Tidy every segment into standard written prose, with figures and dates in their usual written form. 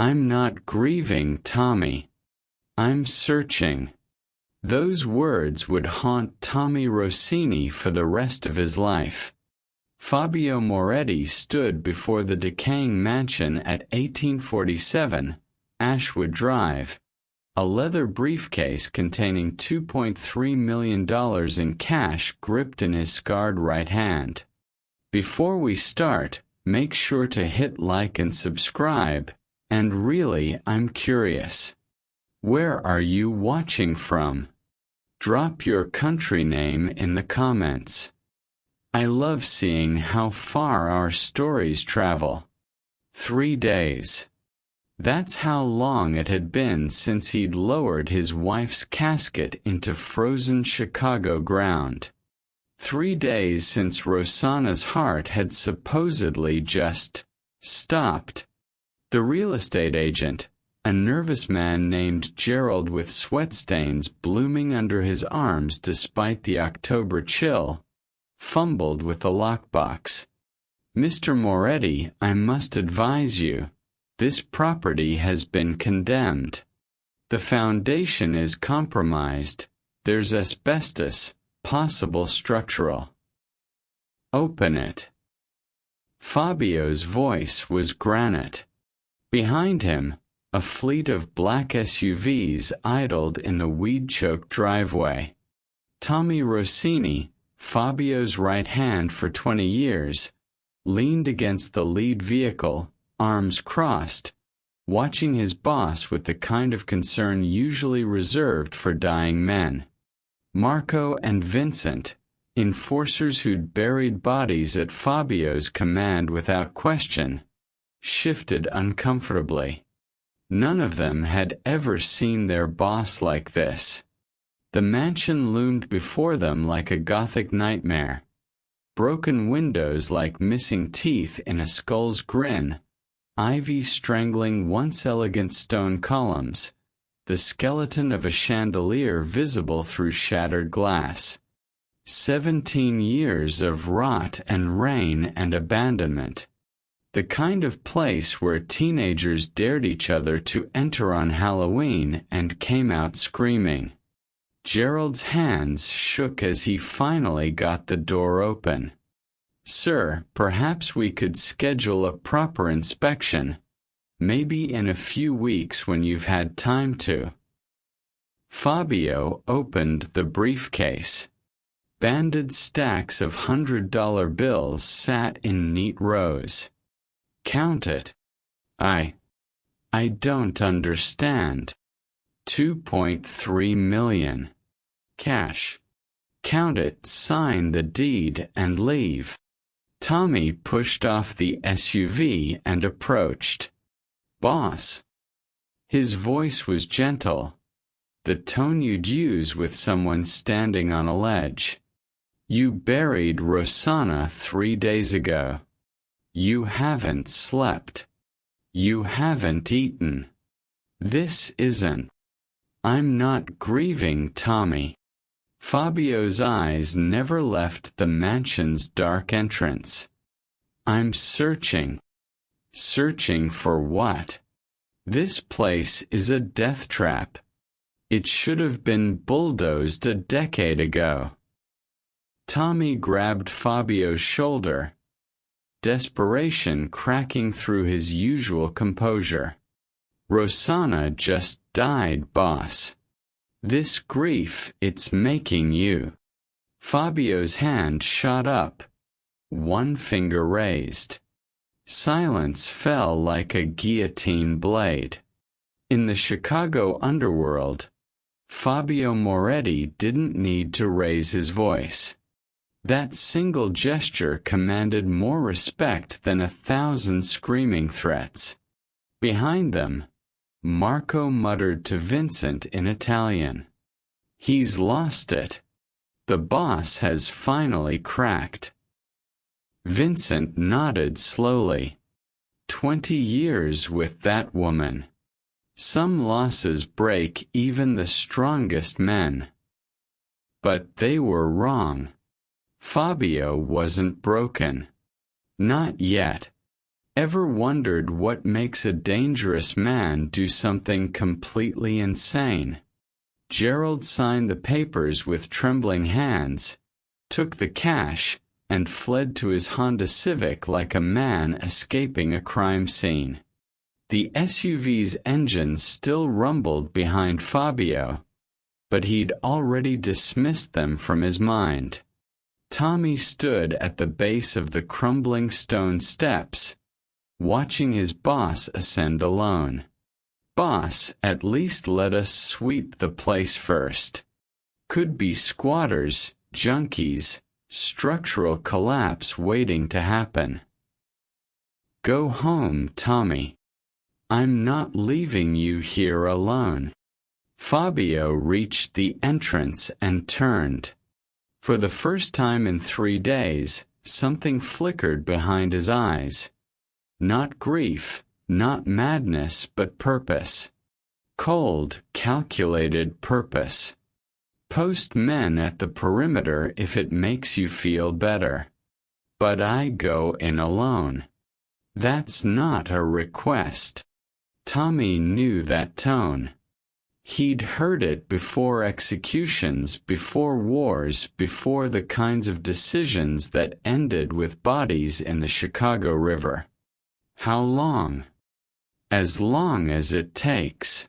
I'm not grieving, Tommy. I'm searching. Those words would haunt Tommy Rossini for the rest of his life. Fabio Moretti stood before the decaying mansion at 1847 Ashwood Drive, a leather briefcase containing $2.3 million in cash gripped in his scarred right hand. Before we start, make sure to hit like and subscribe, and really, I'm curious. Where are you watching from? Drop your country name in the comments. I love seeing how far our stories travel. 3 days. That's how long it had been since he'd lowered his wife's casket into frozen Chicago ground. 3 days since Rosanna's heart had supposedly just stopped. The real estate agent, a nervous man named Gerald with sweat stains blooming under his arms despite the October chill, fumbled with the lockbox. Mr. Moretti, I must advise you, this property has been condemned. The foundation is compromised. There's asbestos, possible structural. Open it. Fabio's voice was granite. Behind him, a fleet of black SUVs idled in the weed-choked driveway. Tommy Rossini, Fabio's right hand for 20 years, leaned against the lead vehicle, arms crossed, watching his boss with the kind of concern usually reserved for dying men. Marco and Vincent, enforcers who'd buried bodies at Fabio's command without question, shifted uncomfortably. None of them had ever seen their boss like this. The mansion loomed before them like a Gothic nightmare. Broken windows like missing teeth in a skull's grin, ivy strangling once elegant stone columns, the skeleton of a chandelier visible through shattered glass. 17 years of rot and rain and abandonment. The kind of place where teenagers dared each other to enter on Halloween and came out screaming. Gerald's hands shook as he finally got the door open. Sir, perhaps we could schedule a proper inspection, maybe in a few weeks when you've had time to. Fabio opened the briefcase. Banded stacks of $100 bills sat in neat rows. Count it. I don't understand. 2.3 million. Cash. Count it, sign the deed, and leave. Tommy pushed off the SUV and approached. Boss. His voice was gentle, the tone you'd use with someone standing on a ledge. You buried Rosanna 3 days ago. You haven't slept. You haven't eaten. This isn't. I'm not grieving, Tommy. Fabio's eyes never left the mansion's dark entrance. I'm searching. Searching for what? This place is a death trap. It should have been bulldozed a decade ago. Tommy grabbed Fabio's shoulder, desperation cracking through his usual composure. Rosanna just died, boss. This grief, it's making you. Fabio's hand shot up, one finger raised. Silence fell like a guillotine blade. In the Chicago underworld, Fabio Moretti didn't need to raise his voice. That single gesture commanded more respect than 1,000 screaming threats. Behind them, Marco muttered to Vincent in Italian. He's lost it. The boss has finally cracked. Vincent nodded slowly. 20 years with that woman. Some losses break even the strongest men. But they were wrong. Fabio wasn't broken. Not yet. Ever wondered what makes a dangerous man do something completely insane? Gerald signed the papers with trembling hands, took the cash, and fled to his Honda Civic like a man escaping a crime scene. The SUV's engine still rumbled behind Fabio, but he'd already dismissed them from his mind. Tommy stood at the base of the crumbling stone steps, watching his boss ascend alone. "Boss, at least let us sweep the place first. Could be squatters, junkies, structural collapse waiting to happen." "Go home, Tommy. I'm not leaving you here alone." Fabio reached the entrance and turned. For the first time in 3 days, something flickered behind his eyes. Not grief, not madness, but purpose. Cold, calculated purpose. "Post men at the perimeter if it makes you feel better. But I go in alone." That's not a request. Tommy knew that tone. He'd heard it before executions, before wars, before the kinds of decisions that ended with bodies in the Chicago River. How long? As long as it takes.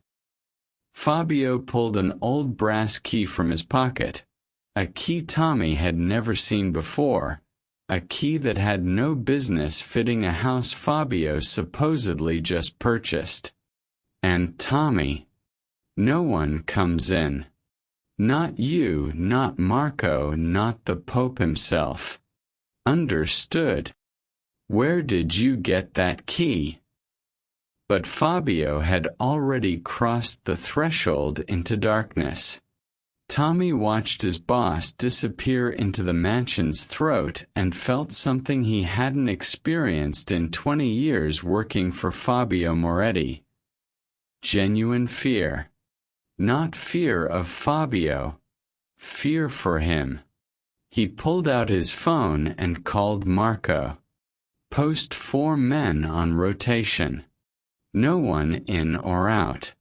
Fabio pulled an old brass key from his pocket, a key Tommy had never seen before, a key that had no business fitting a house Fabio supposedly just purchased. And Tommy, "No one comes in. Not you, not Marco, not the Pope himself." "Understood. Where did you get that key?" But Fabio had already crossed the threshold into darkness. Tommy watched his boss disappear into the mansion's throat and felt something he hadn't experienced in 20 years working for Fabio Moretti. Genuine fear. Not fear of Fabio, fear for him. He pulled out his phone and called Marco. "Post 4 men on rotation. No one in or out."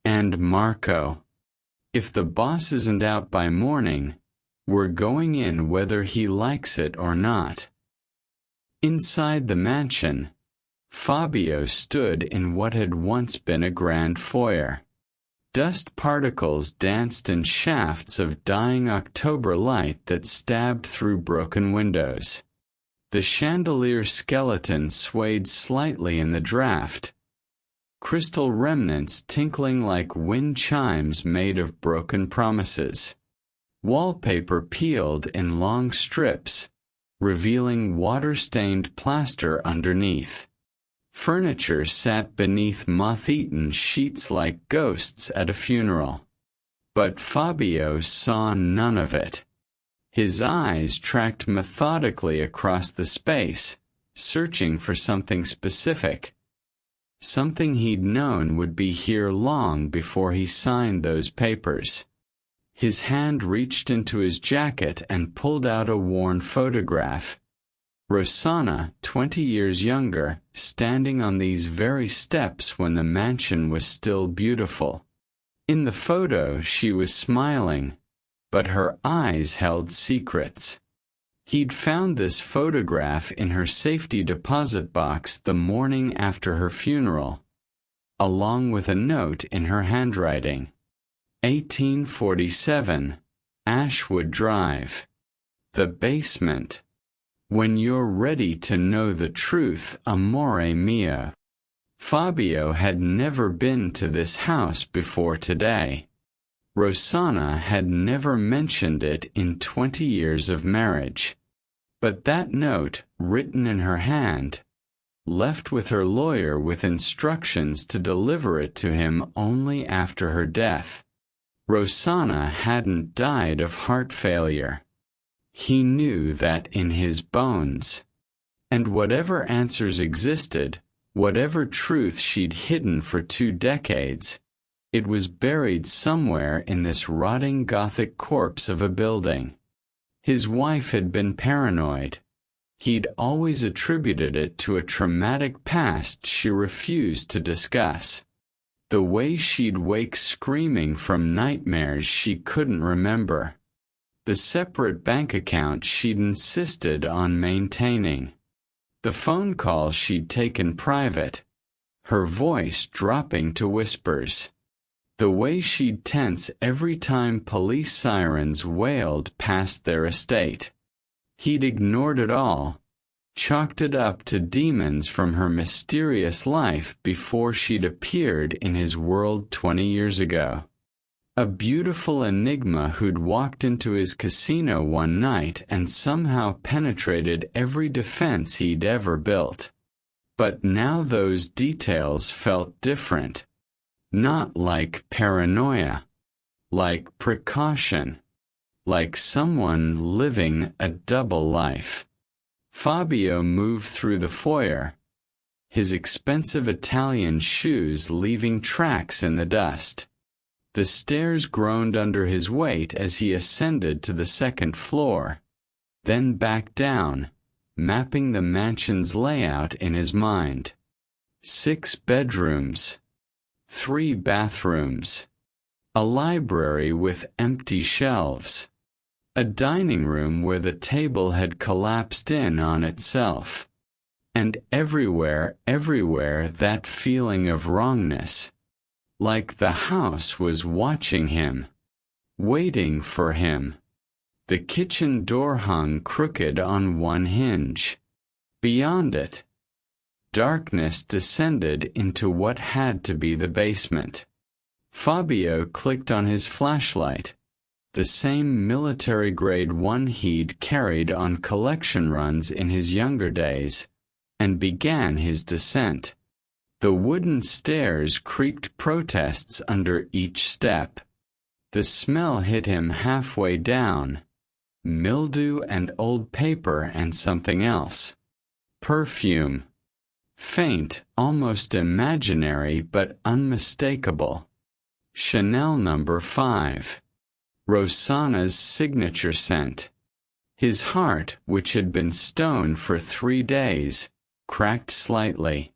And Marco, "If the boss isn't out by morning, we're going in whether he likes it or not." Inside the mansion, Fabio stood in what had once been a grand foyer. Dust particles danced in shafts of dying October light that stabbed through broken windows. The chandelier skeleton swayed slightly in the draft, crystal remnants tinkling like wind chimes made of broken promises. Wallpaper peeled in long strips, revealing water-stained plaster underneath. Furniture sat beneath moth-eaten sheets like ghosts at a funeral. But Fabio saw none of it. His eyes tracked methodically across the space, searching for something specific. Something he'd known would be here long before he signed those papers. His hand reached into his jacket and pulled out a worn photograph. Rosanna, 20 years younger, standing on these very steps when the mansion was still beautiful. In the photo she was smiling, but her eyes held secrets. He'd found this photograph in her safety deposit box the morning after her funeral, along with a note in her handwriting. 1847, Ashwood Drive. The basement. When you're ready to know the truth, amore mio. Fabio had never been to this house before today. Rosanna had never mentioned it in 20 years of marriage. But that note, written in her hand, left with her lawyer with instructions to deliver it to him only after her death. Rosanna hadn't died of heart failure. He knew that in his bones. And whatever answers existed, whatever truth she'd hidden for 2 decades, it was buried somewhere in this rotting Gothic corpse of a building. His wife had been paranoid. He'd always attributed it to a traumatic past she refused to discuss. The way she'd wake screaming from nightmares she couldn't remember. The separate bank account she'd insisted on maintaining. The phone calls she'd taken private, her voice dropping to whispers. The way she'd tense every time police sirens wailed past their estate. He'd ignored it all, chalked it up to demons from her mysterious life before she'd appeared in his world 20 years ago. A beautiful enigma who'd walked into his casino one night and somehow penetrated every defense he'd ever built. But now those details felt different. Not like paranoia, like precaution, like someone living a double life. Fabio moved through the foyer, his expensive Italian shoes leaving tracks in the dust. The stairs groaned under his weight as he ascended to the second floor, then back down, mapping the mansion's layout in his mind. 6 bedrooms, 3 bathrooms, a library with empty shelves, a dining room where the table had collapsed in on itself, and everywhere that feeling of wrongness. Like the house was watching him, waiting for him. The kitchen door hung crooked on one hinge. Beyond it, darkness descended into what had to be the basement. Fabio clicked on his flashlight, the same military-grade one he'd carried on collection runs in his younger days, and began his descent. The wooden stairs creaked protests under each step. The smell hit him halfway down, mildew and old paper and something else. Perfume. Faint, almost imaginary but unmistakable. Chanel No. 5. Rosanna's signature scent. His heart, which had been stone for 3 days, cracked slightly.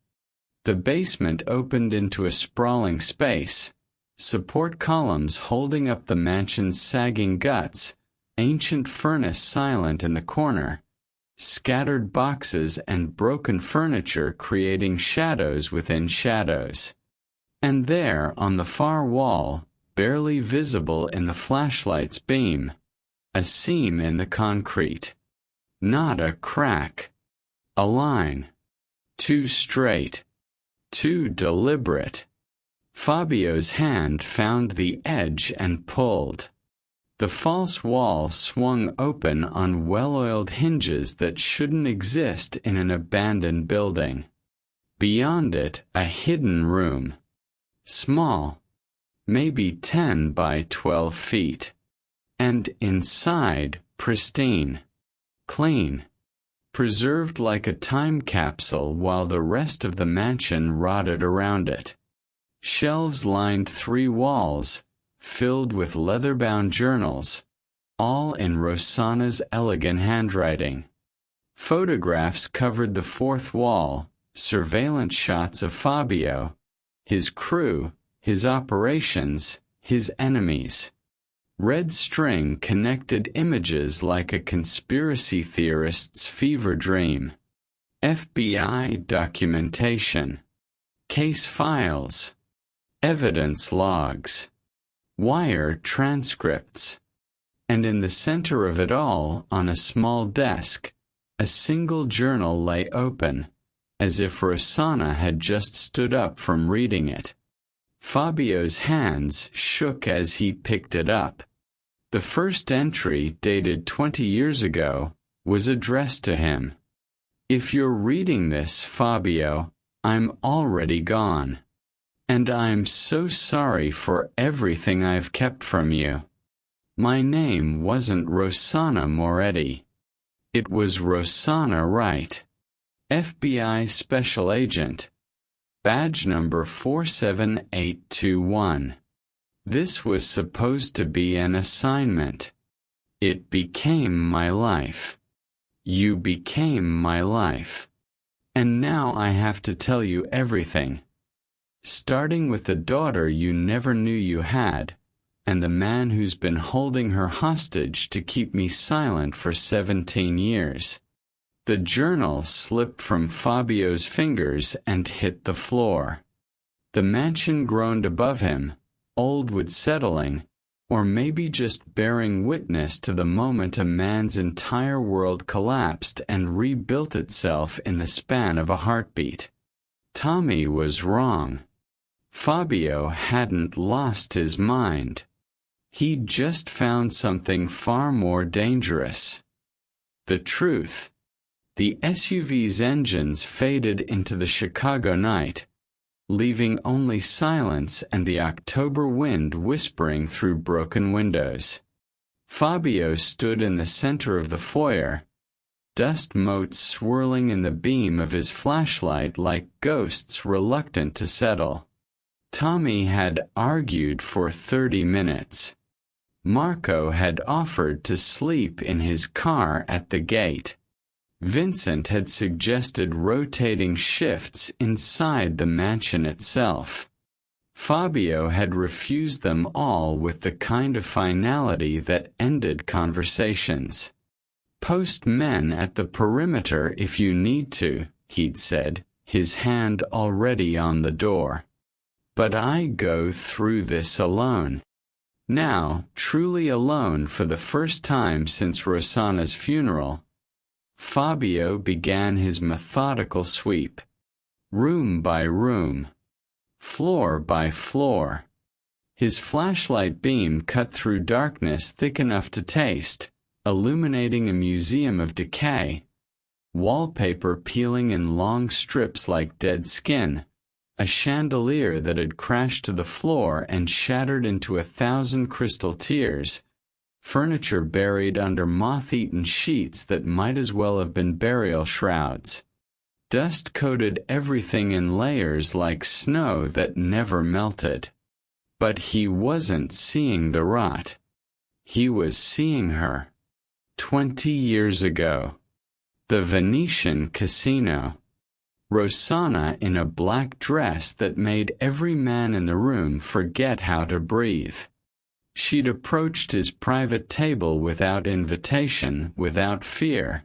The basement opened into a sprawling space, support columns holding up the mansion's sagging guts, ancient furnace silent in the corner, scattered boxes and broken furniture creating shadows within shadows. And there, on the far wall, barely visible in the flashlight's beam, a seam in the concrete. Not a crack. A line. Too straight. Too deliberate. Fabio's hand found the edge and pulled. The false wall swung open on well-oiled hinges that shouldn't exist in an abandoned building. Beyond it, a hidden room. Small, maybe 10 by 12 feet. And inside, pristine. Clean. Preserved like a time capsule while the rest of the mansion rotted around it. Shelves lined 3 walls, filled with leather-bound journals, all in Rosanna's elegant handwriting. Photographs covered the 4th wall, surveillance shots of Fabio, his crew, his operations, his enemies. Red string connected images like a conspiracy theorist's fever dream. FBI documentation. Case files. Evidence logs. Wire transcripts. And in the center of it all, on a small desk, a single journal lay open, as if Rosanna had just stood up from reading it. Fabio's hands shook as he picked it up. The first entry, dated 20 years ago, was addressed to him. If you're reading this, Fabio, I'm already gone. And I'm so sorry for everything I've kept from you. My name wasn't Rosanna Moretti. It was Rosanna Wright, FBI Special Agent, badge number 47821. This was supposed to be an assignment. It became my life. You became my life. And now I have to tell you everything. Starting with the daughter you never knew you had, and the man who's been holding her hostage to keep me silent for 17 years. The journal slipped from Fabio's fingers and hit the floor. The mansion groaned above him, old with settling, or maybe just bearing witness to the moment a man's entire world collapsed and rebuilt itself in the span of a heartbeat. Tommy was wrong. Fabio hadn't lost his mind. He'd just found something far more dangerous. The truth. The SUV's engines faded into the Chicago night, leaving only silence and the October wind whispering through broken windows. Fabio stood in the center of the foyer, dust motes swirling in the beam of his flashlight like ghosts reluctant to settle. Tommy had argued for 30 minutes. Marco had offered to sleep in his car at the gate. Vincent had suggested rotating shifts inside the mansion itself. Fabio had refused them all with the kind of finality that ended conversations. Post men at the perimeter if you need to, he'd said, his hand already on the door. But I go through this alone. Now, truly alone for the first time since Rosanna's funeral, Fabio began his methodical sweep. Room by room. Floor by floor. His flashlight beam cut through darkness thick enough to taste, illuminating a museum of decay. Wallpaper peeling in long strips like dead skin. A chandelier that had crashed to the floor and shattered into 1,000 crystal tears. Furniture buried under moth-eaten sheets that might as well have been burial shrouds. Dust coated everything in layers like snow that never melted. But he wasn't seeing the rot. He was seeing her. 20 years ago. The Venetian Casino. Rosanna in a black dress that made every man in the room forget how to breathe. She'd approached his private table without invitation, without fear.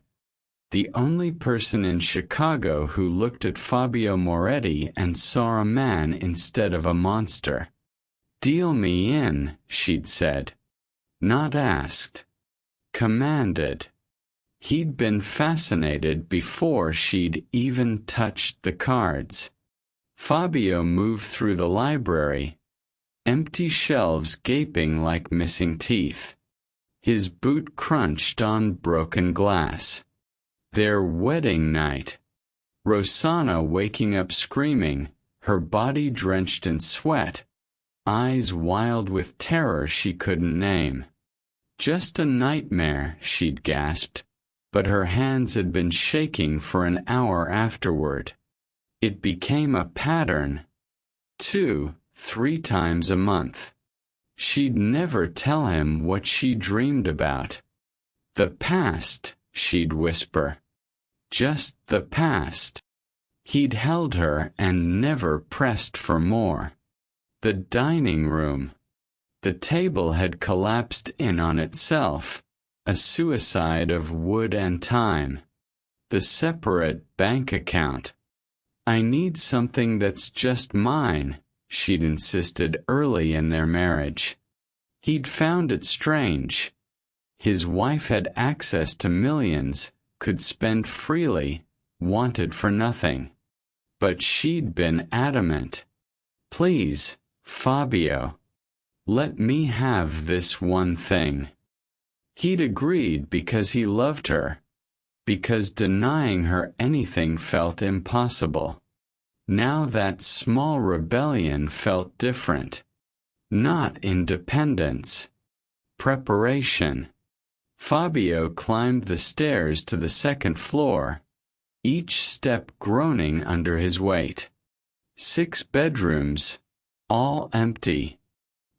The only person in Chicago who looked at Fabio Moretti and saw a man instead of a monster. Deal me in, she'd said. Not asked. Commanded. He'd been fascinated before she'd even touched the cards. Fabio moved through the library, empty shelves gaping like missing teeth. His boot crunched on broken glass. Their wedding night. Rosanna waking up screaming, her body drenched in sweat, eyes wild with terror she couldn't name. Just a nightmare, she'd gasped, but her hands had been shaking for an hour afterward. It became a pattern. 2, 3 times a month. She'd never tell him what she dreamed about. The past, she'd whisper. Just the past. He'd held her and never pressed for more. The dining room. The table had collapsed in on itself, a suicide of wood and time. The separate bank account. I need something that's just mine, she'd insisted early in their marriage. He'd found it strange. His wife had access to millions, could spend freely, wanted for nothing. But she'd been adamant. Please, Fabio, let me have this one thing. He'd agreed because he loved her, because denying her anything felt impossible. Now that small rebellion felt different. Not independence. Preparation. Fabio climbed the stairs to the second floor, each step groaning under his weight. 6 bedrooms, all empty.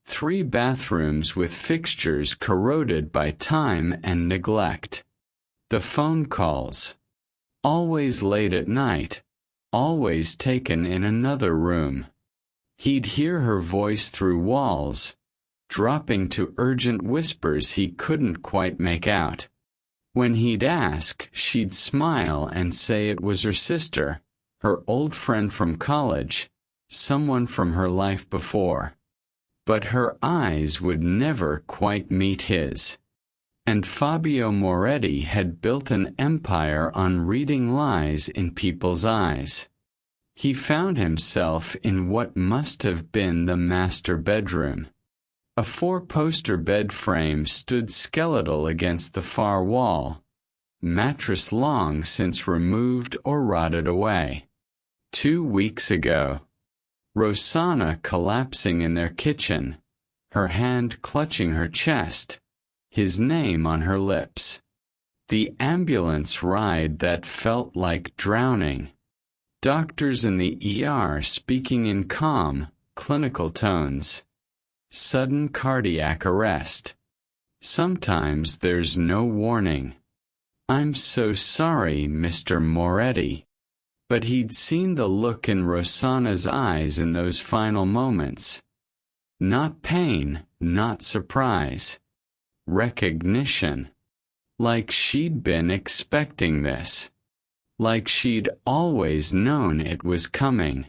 3 bathrooms with fixtures corroded by time and neglect. The phone calls. Always late at night, always taken in another room. He'd hear her voice through walls, dropping to urgent whispers he couldn't quite make out. When he'd ask, she'd smile and say it was her sister, her old friend from college, someone from her life before. But her eyes would never quite meet his. And Fabio Moretti had built an empire on reading lies in people's eyes. He found himself in what must have been the master bedroom. A 4-poster bed frame stood skeletal against the far wall, mattress long since removed or rotted away. 2 weeks ago, Rosanna collapsing in their kitchen, her hand clutching her chest, his name on her lips. The ambulance ride that felt like drowning. Doctors in the ER speaking in calm, clinical tones. Sudden cardiac arrest. Sometimes there's no warning. "I'm so sorry, Mr. Moretti." But he'd seen the look in Rosanna's eyes in those final moments. Not pain, not surprise. Recognition. Like she'd been expecting this. Like she'd always known it was coming.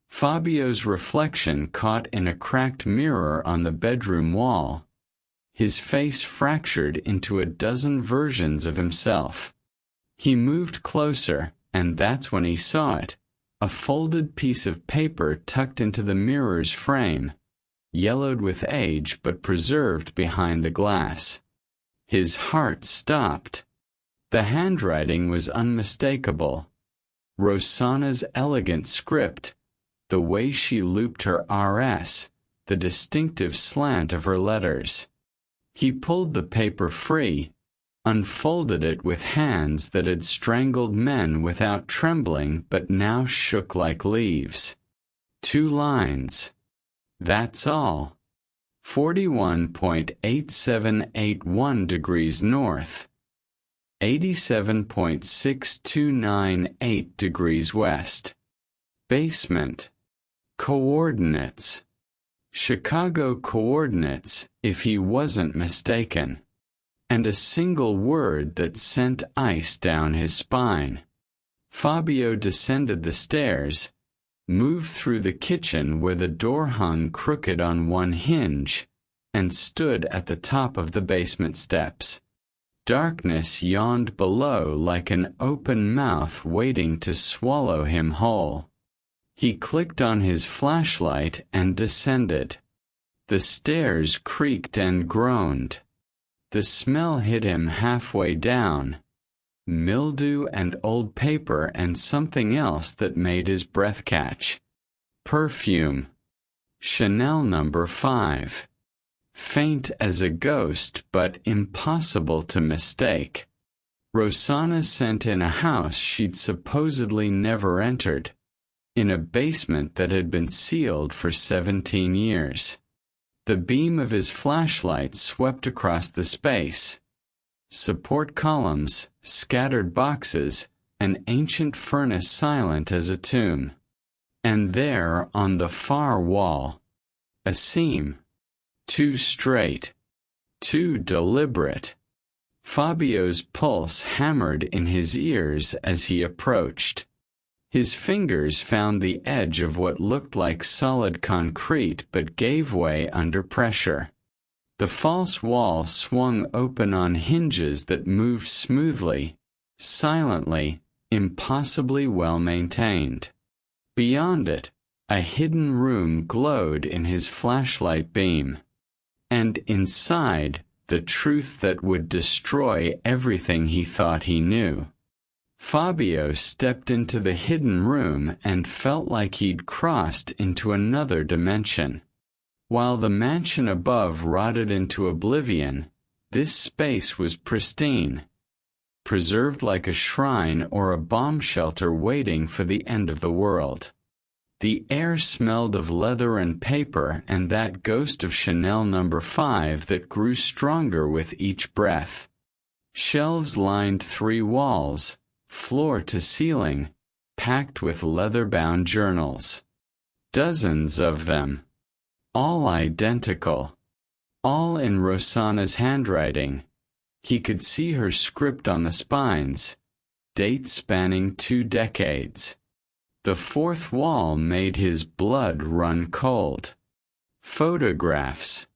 Fabio's reflection caught in a cracked mirror on the bedroom wall. His face fractured into a dozen versions of himself. He moved closer, and that's when he saw it. A folded piece of paper tucked into the mirror's frame, yellowed with age but preserved behind the glass. His heart stopped. The handwriting was unmistakable. Rosanna's elegant script, the way she looped her RS, the distinctive slant of her letters. He pulled the paper free, unfolded it with hands that had strangled men without trembling but now shook like leaves. 2 lines. That's all. 41.8781 degrees north. 87.6298 degrees west. Basement. Coordinates. Chicago coordinates, if he wasn't mistaken. And a single word that sent ice down his spine. Fabio descended the stairs, moved through the kitchen where the door hung crooked on one hinge, and stood at the top of the basement steps. Darkness yawned below like an open mouth waiting to swallow him whole. He clicked on his flashlight and descended. The stairs creaked and groaned. The smell hit him halfway down. Mildew and old paper and something else that made his breath catch. Perfume. Chanel No. 5. Faint as a ghost but impossible to mistake. Rosanna sent in a house she'd supposedly never entered, in a basement that had been sealed for 17 years. The beam of his flashlight swept across the space. Support columns, scattered boxes, an ancient furnace silent as a tomb. And there, on the far wall, a seam. Too straight. Too deliberate. Fabio's pulse hammered in his ears as he approached. His fingers found the edge of what looked like solid concrete but gave way under pressure. The false wall swung open on hinges that moved smoothly, silently, impossibly well maintained. Beyond it, a hidden room glowed in his flashlight beam. And inside, the truth that would destroy everything he thought he knew. Fabio stepped into the hidden room and felt like he'd crossed into another dimension. While the mansion above rotted into oblivion, this space was pristine, preserved like a shrine or a bomb shelter waiting for the end of the world. The air smelled of leather and paper and that ghost of Chanel No. 5 that grew stronger with each breath. Shelves lined 3 walls, floor to ceiling, packed with leather-bound journals. Dozens of them. All identical. All in Rosanna's handwriting. He could see her script on the spines, dates spanning 2 decades. The 4th wall made his blood run cold. Photographs.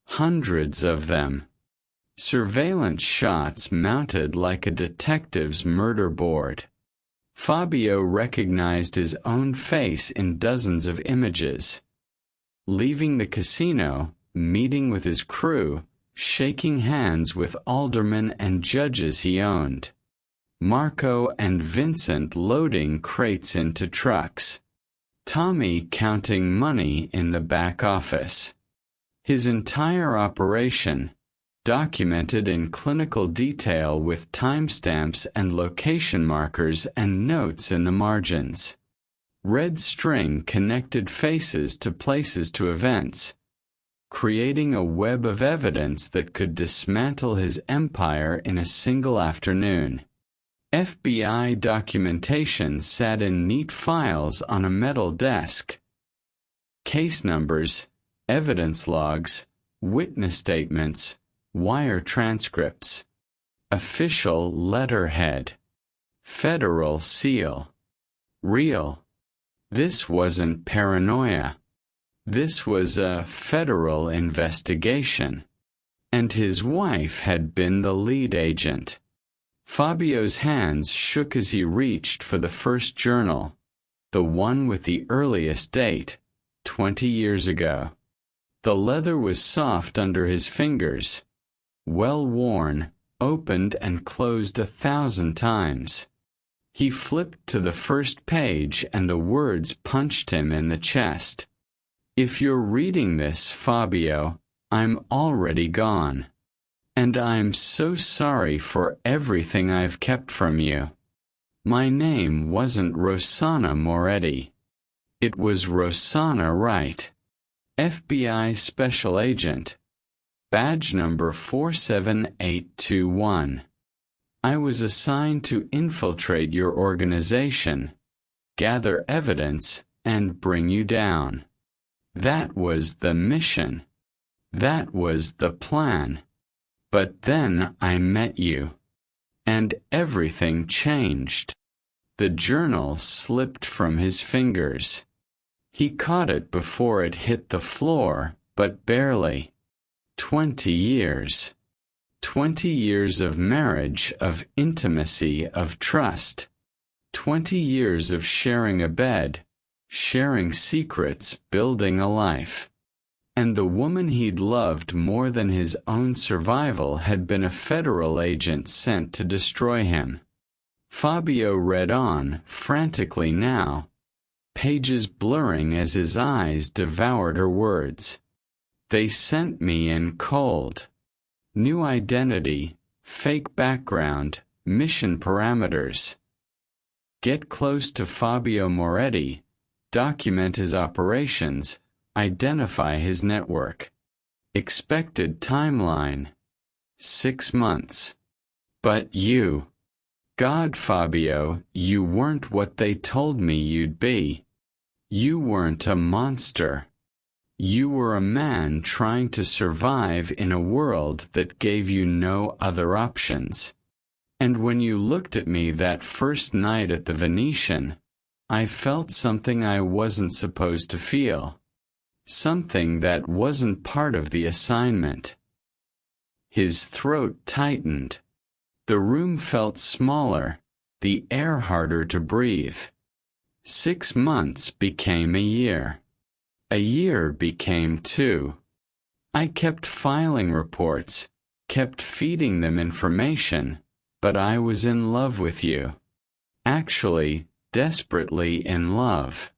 Hundreds of them. Surveillance shots mounted like a detective's murder board. Fabio recognized his own face in dozens of images. Leaving the casino, meeting with his crew, shaking hands with aldermen and judges he owned. Marco and Vincent loading crates into trucks. Tommy counting money in the back office. His entire operation, documented in clinical detail with timestamps and location markers and notes in the margins. Red string connected faces to places to events, creating a web of evidence that could dismantle his empire in a single afternoon. FBI documentation sat in neat files on a metal desk. Case numbers, evidence logs, witness statements, wire transcripts, official letterhead, federal seal. Real. This wasn't paranoia. This was a federal investigation. And his wife had been the lead agent. Fabio's hands shook as he reached for the first journal, the one with the earliest date, 20 years ago. The leather was soft under his fingers, well worn, opened and closed 1,000 times. He flipped to the first page and the words punched him in the chest. If you're reading this, Fabio, I'm already gone. And I'm so sorry for everything I've kept from you. My name wasn't Rosanna Moretti. It was Rosanna Wright. FBI Special Agent. Badge number 47821. I was assigned to infiltrate your organization, gather evidence, and bring you down. That was the mission. That was the plan. But then I met you. And everything changed. The journal slipped from his fingers. He caught it before it hit the floor, but barely. 20 years. 20 years of marriage, of intimacy, of trust. 20 years of sharing a bed, sharing secrets, building a life. And the woman he'd loved more than his own survival had been a federal agent sent to destroy him. Fabio read on, frantically now, pages blurring as his eyes devoured her words. They sent me in cold. New identity, fake background, mission parameters. Get close to Fabio Moretti, document his operations, identify his network. Expected timeline, 6 months. But you, God, Fabio, you weren't what they told me you'd be. You weren't a monster. You were a man trying to survive in a world that gave you no other options. And when you looked at me that first night at the Venetian, I felt something I wasn't supposed to feel. Something that wasn't part of the assignment. His throat tightened. The room felt smaller, the air harder to breathe. 6 months became a year. A year became 2. I kept filing reports, kept feeding them information, but I was in love with you. Actually, desperately in love.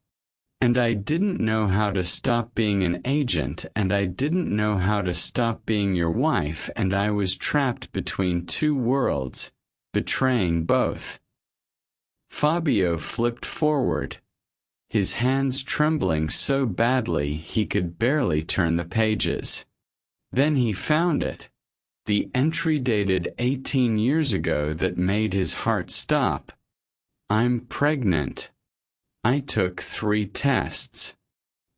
And I didn't know how to stop being an agent, and I didn't know how to stop being your wife, and I was trapped between 2 worlds, betraying both. Fabio flipped forward, his hands trembling so badly he could barely turn the pages. Then he found it. the entry dated 18 years ago that made his heart stop. I'm pregnant. I took 3 tests.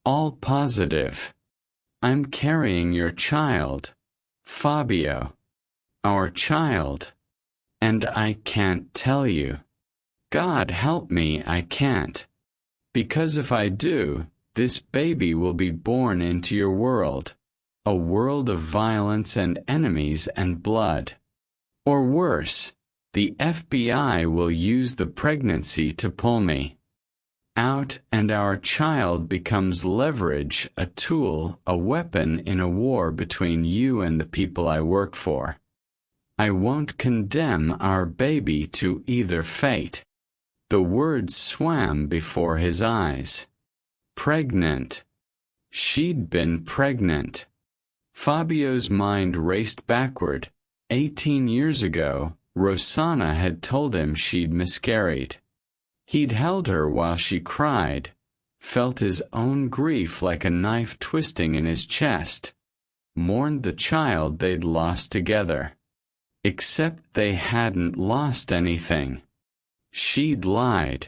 All positive. I'm carrying your child, Fabio. Our child. And I can't tell you. God help me, I can't. Because if I do, this baby will be born into your world, a world of violence and enemies and blood. Or worse, the FBI will use the pregnancy to pull me out, and our child becomes leverage, a tool, a weapon in a war between you and the people I work for. I won't condemn our baby to either fate. The words swam before his eyes. Pregnant. She'd been pregnant. Fabio's mind raced backward. 18 years ago, Rosanna had told him she'd miscarried. He'd held her while she cried, felt his own grief like a knife twisting in his chest, mourned the child they'd lost together. Except they hadn't lost anything. She'd lied.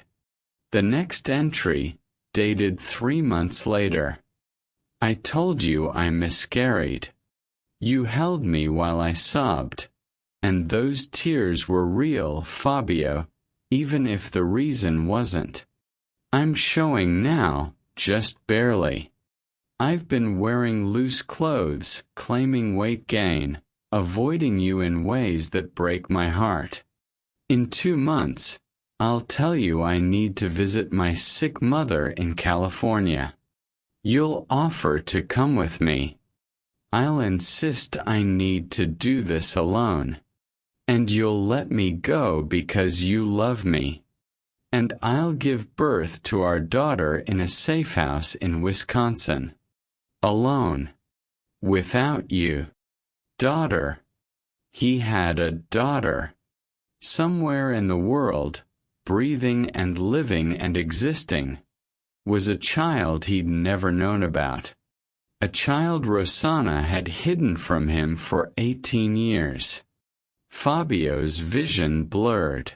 The next entry, dated 3 months later. I told you I miscarried. You held me while I sobbed. And those tears were real, Fabio, even if the reason wasn't. I'm showing now, just barely. I've been wearing loose clothes, claiming weight gain, avoiding you in ways that break my heart. In 2 months, I'll tell you I need to visit my sick mother in California. You'll offer to come with me. I'll insist I need to do this alone. And you'll let me go because you love me. And I'll give birth to our daughter in a safe house in Wisconsin. Alone. Without you. Daughter. He had a daughter. Somewhere in the world, breathing and living and existing, was a child he'd never known about. A child Rosanna had hidden from him for 18 years. Fabio's vision blurred.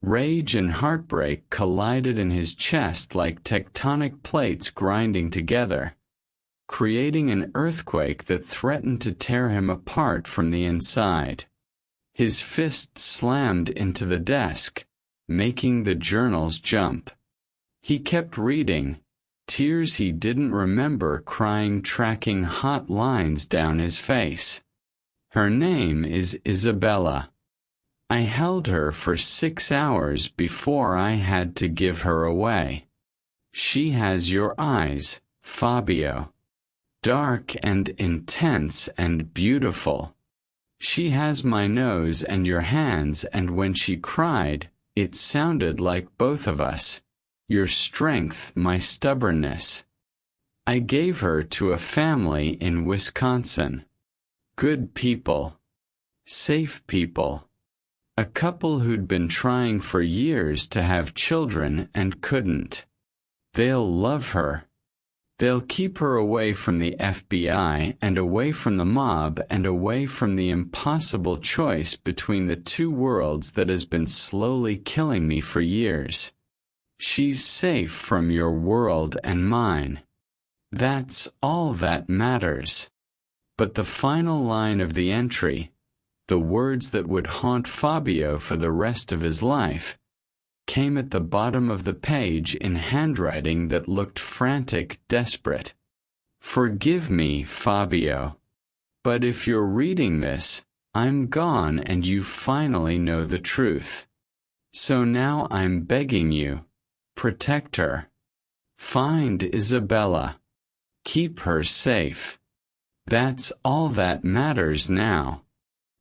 Rage and heartbreak collided in his chest like tectonic plates grinding together, creating an earthquake that threatened to tear him apart from the inside. His fist slammed into the desk, making the journals jump. He kept reading, tears he didn't remember crying, tracking hot lines down his face. Her name is Isabella. I held her for 6 hours before I had to give her away. She has your eyes, Fabio. Dark and intense and beautiful. She has my nose and your hands, and when she cried, it sounded like both of us. Your strength, my stubbornness. I gave her to a family in Wisconsin. Good people. Safe people. A couple who'd been trying for years to have children and couldn't. They'll love her. They'll keep her away from the FBI and away from the mob and away from the impossible choice between the 2 worlds that has been slowly killing me for years. She's safe from your world and mine. That's all that matters. But the final line of the entry, the words that would haunt Fabio for the rest of his life, came at the bottom of the page in handwriting that looked frantic, desperate. Forgive me, Fabio. But if you're reading this, I'm gone and you finally know the truth. So now I'm begging you, protect her. Find Isabella. Keep her safe. That's all that matters now.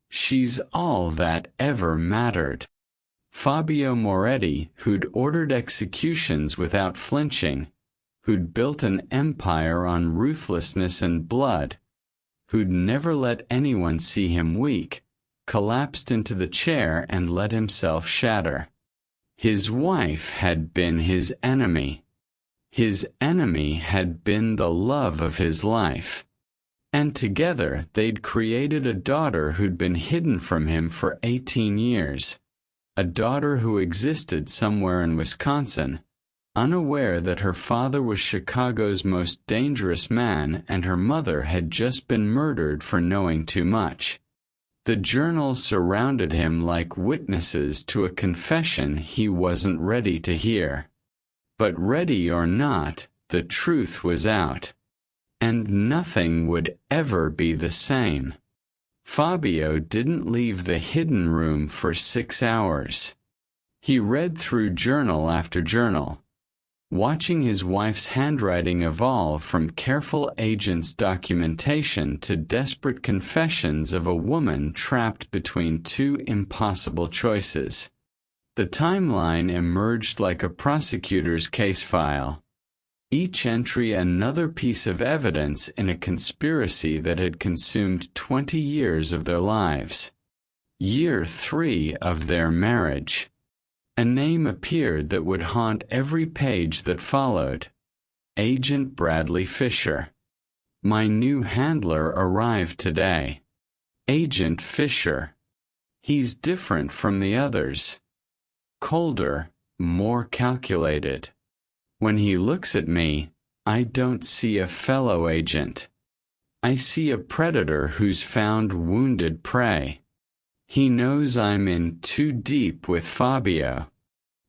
She's all that ever mattered. Fabio Moretti, who'd ordered executions without flinching, who'd built an empire on ruthlessness and blood, who'd never let anyone see him weak, collapsed into the chair and let himself shatter. His wife had been his enemy. His enemy had been the love of his life. And together they'd created a daughter who'd been hidden from him for 18 years. A daughter who existed somewhere in Wisconsin, unaware that her father was Chicago's most dangerous man and her mother had just been murdered for knowing too much. The journals surrounded him like witnesses to a confession he wasn't ready to hear. But ready or not, the truth was out. And nothing would ever be the same. Fabio didn't leave the hidden room for 6 hours. He read through journal after journal, watching his wife's handwriting evolve from careful agent's documentation to desperate confessions of a woman trapped between two impossible choices. The timeline emerged like a prosecutor's case file. Each entry another piece of evidence in a conspiracy that had consumed 20 years of their lives. Year 3 of their marriage. A name appeared that would haunt every page that followed. Agent Bradley Fisher. My new handler arrived today. Agent Fisher. He's different from the others. Colder, more calculated. When he looks at me, I don't see a fellow agent. I see a predator who's found wounded prey. He knows I'm in too deep with Fabio.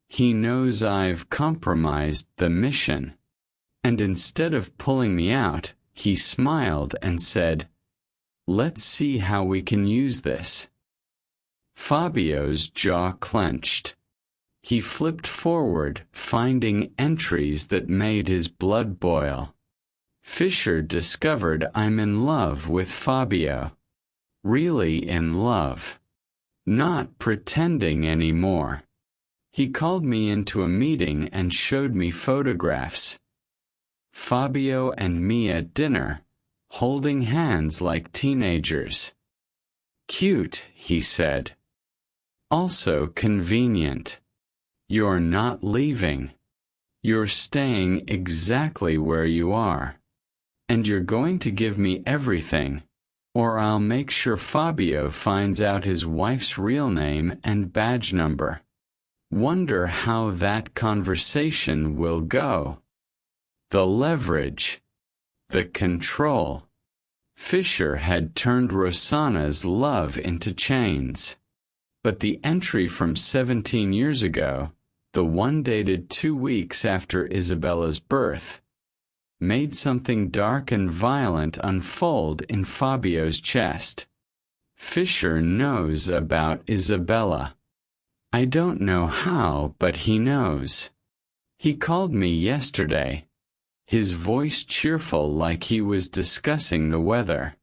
He knows I've compromised the mission. And instead of pulling me out, he smiled and said, "Let's see how we can use this." Fabio's jaw clenched. He flipped forward, finding entries that made his blood boil. Fisher discovered I'm in love with Fabio. Really in love. Not pretending anymore. He called me into a meeting and showed me photographs. Fabio and me at dinner, holding hands like teenagers. Cute, he said. Also convenient. You're not leaving. You're staying exactly where you are. And you're going to give me everything, or I'll make sure Fabio finds out his wife's real name and badge number. Wonder how that conversation will go. The leverage. The control. Fisher had turned Rosanna's love into chains. But the entry from 17 years ago, the one dated 2 weeks after Isabella's birth, made something dark and violent unfold in Fabio's chest. Fisher knows about Isabella. I don't know how, but he knows. He called me yesterday, his voice cheerful like he was discussing the weather.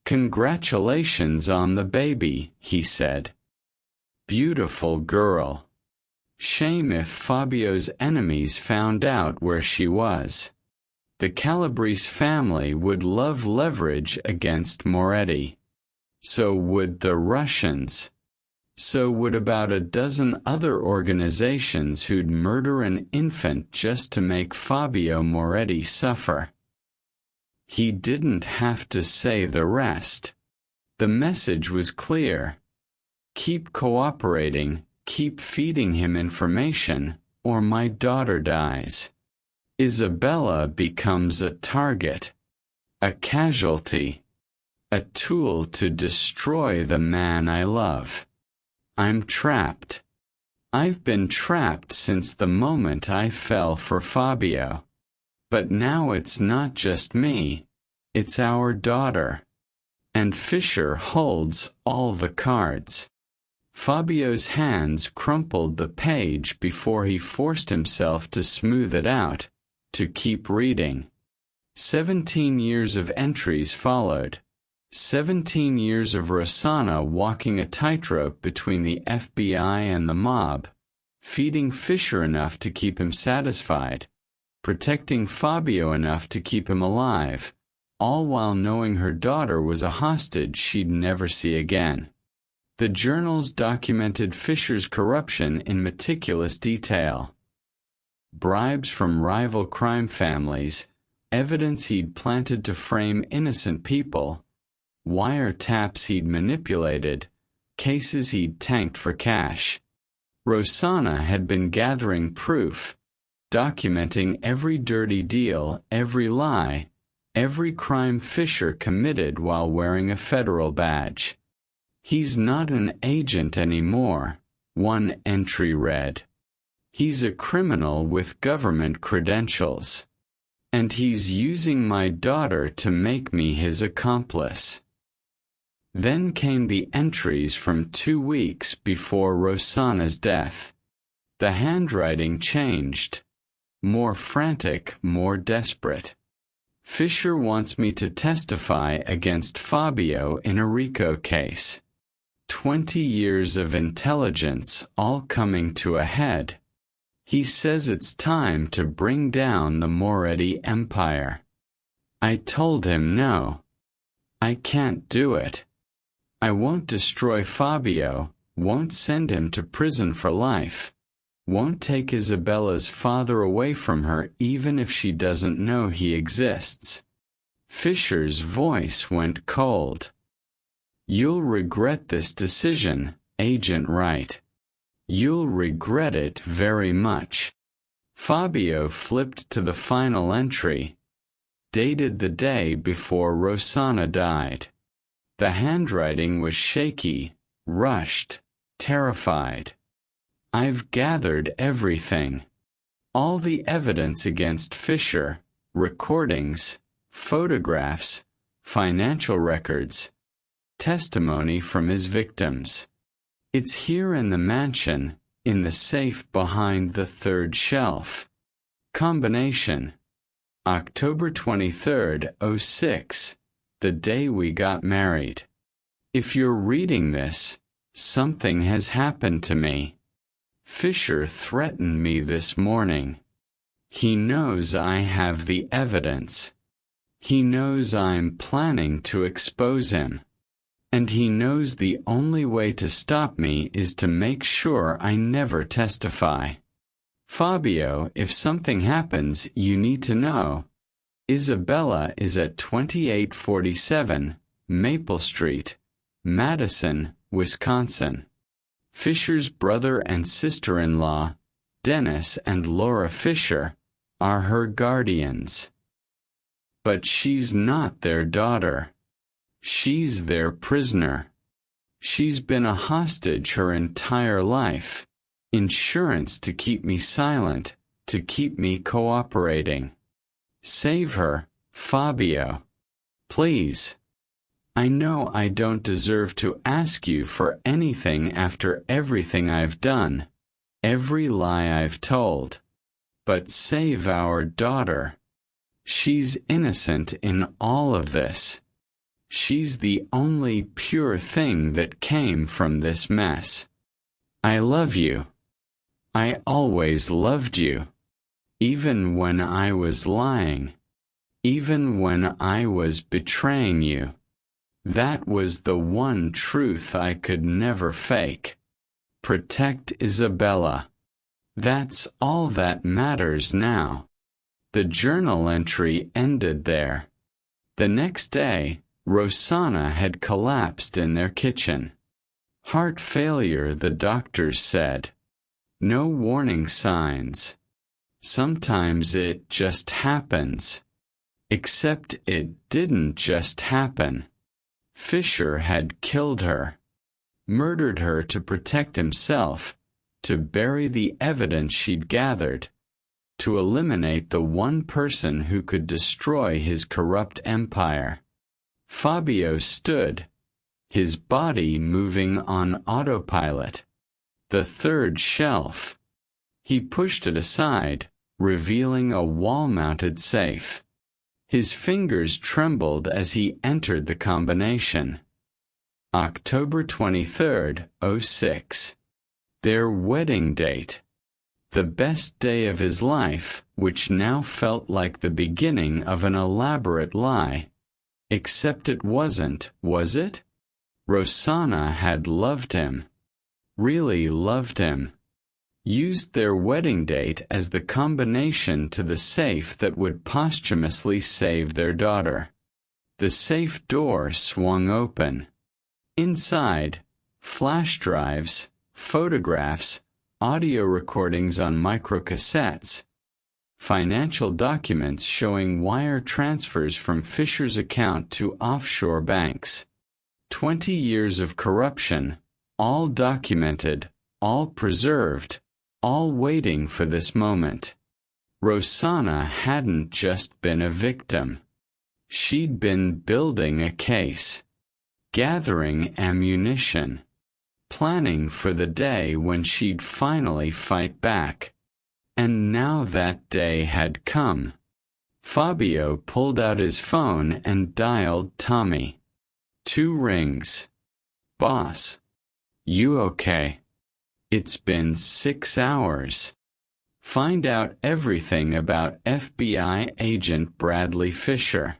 "Congratulations on the baby," he said. "Beautiful girl. Shame if Fabio's enemies found out where she was. The Calabrese family would love leverage against Moretti. So would the Russians. So would about a dozen other organizations who'd murder an infant just to make Fabio Moretti suffer." He didn't have to say the rest. The message was clear. Keep cooperating, keep feeding him information, or my daughter dies. Isabella becomes a target, a casualty, a tool to destroy the man I love. I'm trapped. I've been trapped since the moment I fell for Fabio. But now it's not just me, it's our daughter. And Fisher holds all the cards. Fabio's hands crumpled the page before he forced himself to smooth it out, to keep reading. 17 years of entries followed. 17 years of Rosanna walking a tightrope between the FBI and the mob, feeding Fisher enough to keep him satisfied, protecting Fabio enough to keep him alive, all while knowing her daughter was a hostage she'd never see again. The journals documented Fisher's corruption in meticulous detail. Bribes from rival crime families, evidence he'd planted to frame innocent people, wiretaps he'd manipulated, cases he'd tanked for cash. Rosanna had been gathering proof, documenting every dirty deal, every lie, every crime Fisher committed while wearing a federal badge. "He's not an agent anymore," one entry read. "He's a criminal with government credentials. And he's using my daughter to make me his accomplice." Then came the entries from 2 weeks before Rosanna's death. The handwriting changed. More frantic, more desperate. "Fisher wants me to testify against Fabio in a RICO case. 20 years of intelligence all coming to a head. He says it's time to bring down the Moretti empire." I told him no. I can't do it. I won't destroy Fabio, won't send him to prison for life, won't take Isabella's father away from her even if she doesn't know he exists. Fisher's voice went cold. "You'll regret this decision, Agent Wright. You'll regret it very much." Fabio flipped to the final entry, dated the day before Rosanna died. The handwriting was shaky, rushed, terrified. "I've gathered everything. All the evidence against Fisher, recordings, photographs, financial records, testimony from his victims. It's here in the mansion, in the safe behind the third shelf. Combination: October 23rd, 06, the day we got married. If you're reading this, something has happened to me. Fisher threatened me this morning. He knows I have the evidence. He knows I'm planning to expose him. And he knows the only way to stop me is to make sure I never testify. Fabio, if something happens, you need to know. Isabella is at 2847 Maple Street, Madison, Wisconsin. Fisher's brother and sister-in-law, Dennis and Laura Fisher, are her guardians. But she's not their daughter. She's their prisoner. She's been a hostage her entire life. Insurance to keep me silent, to keep me cooperating. Save her, Fabio. Please. I know I don't deserve to ask you for anything after everything I've done, every lie I've told. But save our daughter. She's innocent in all of this. She's the only pure thing that came from this mess. I love you. I always loved you. Even when I was lying. Even when I was betraying you. That was the one truth I could never fake. Protect Isabella. That's all that matters now." The journal entry ended there. The next day, Rosanna had collapsed in their kitchen. Heart failure, the doctors said. No warning signs. Sometimes it just happens. Except it didn't just happen. Fisher had killed her. Murdered her to protect himself, to bury the evidence she'd gathered, to eliminate the one person who could destroy his corrupt empire. Fabio stood, his body moving on autopilot. The third shelf. He pushed it aside, revealing a wall-mounted safe. His fingers trembled as he entered the combination. October 23rd, 06. Their wedding date. The best day of his life, which now felt like the beginning of an elaborate lie. Except it wasn't, was it? Rosanna had loved him. Really loved him. used their wedding date as the combination to the safe that would posthumously save their daughter. The safe door swung open. Inside, flash drives, photographs, audio recordings on microcassettes, financial documents showing wire transfers from Fisher's account to offshore banks. 20 years of corruption, all documented, all preserved, all waiting for this moment. Rosanna hadn't just been a victim. She'd been building a case, gathering ammunition, planning for the day when she'd finally fight back. And now that day had come. Fabio pulled out his phone and dialed Tommy. 2 rings. "Boss, you okay? It's been 6 hours. Find out everything about FBI agent Bradley Fisher."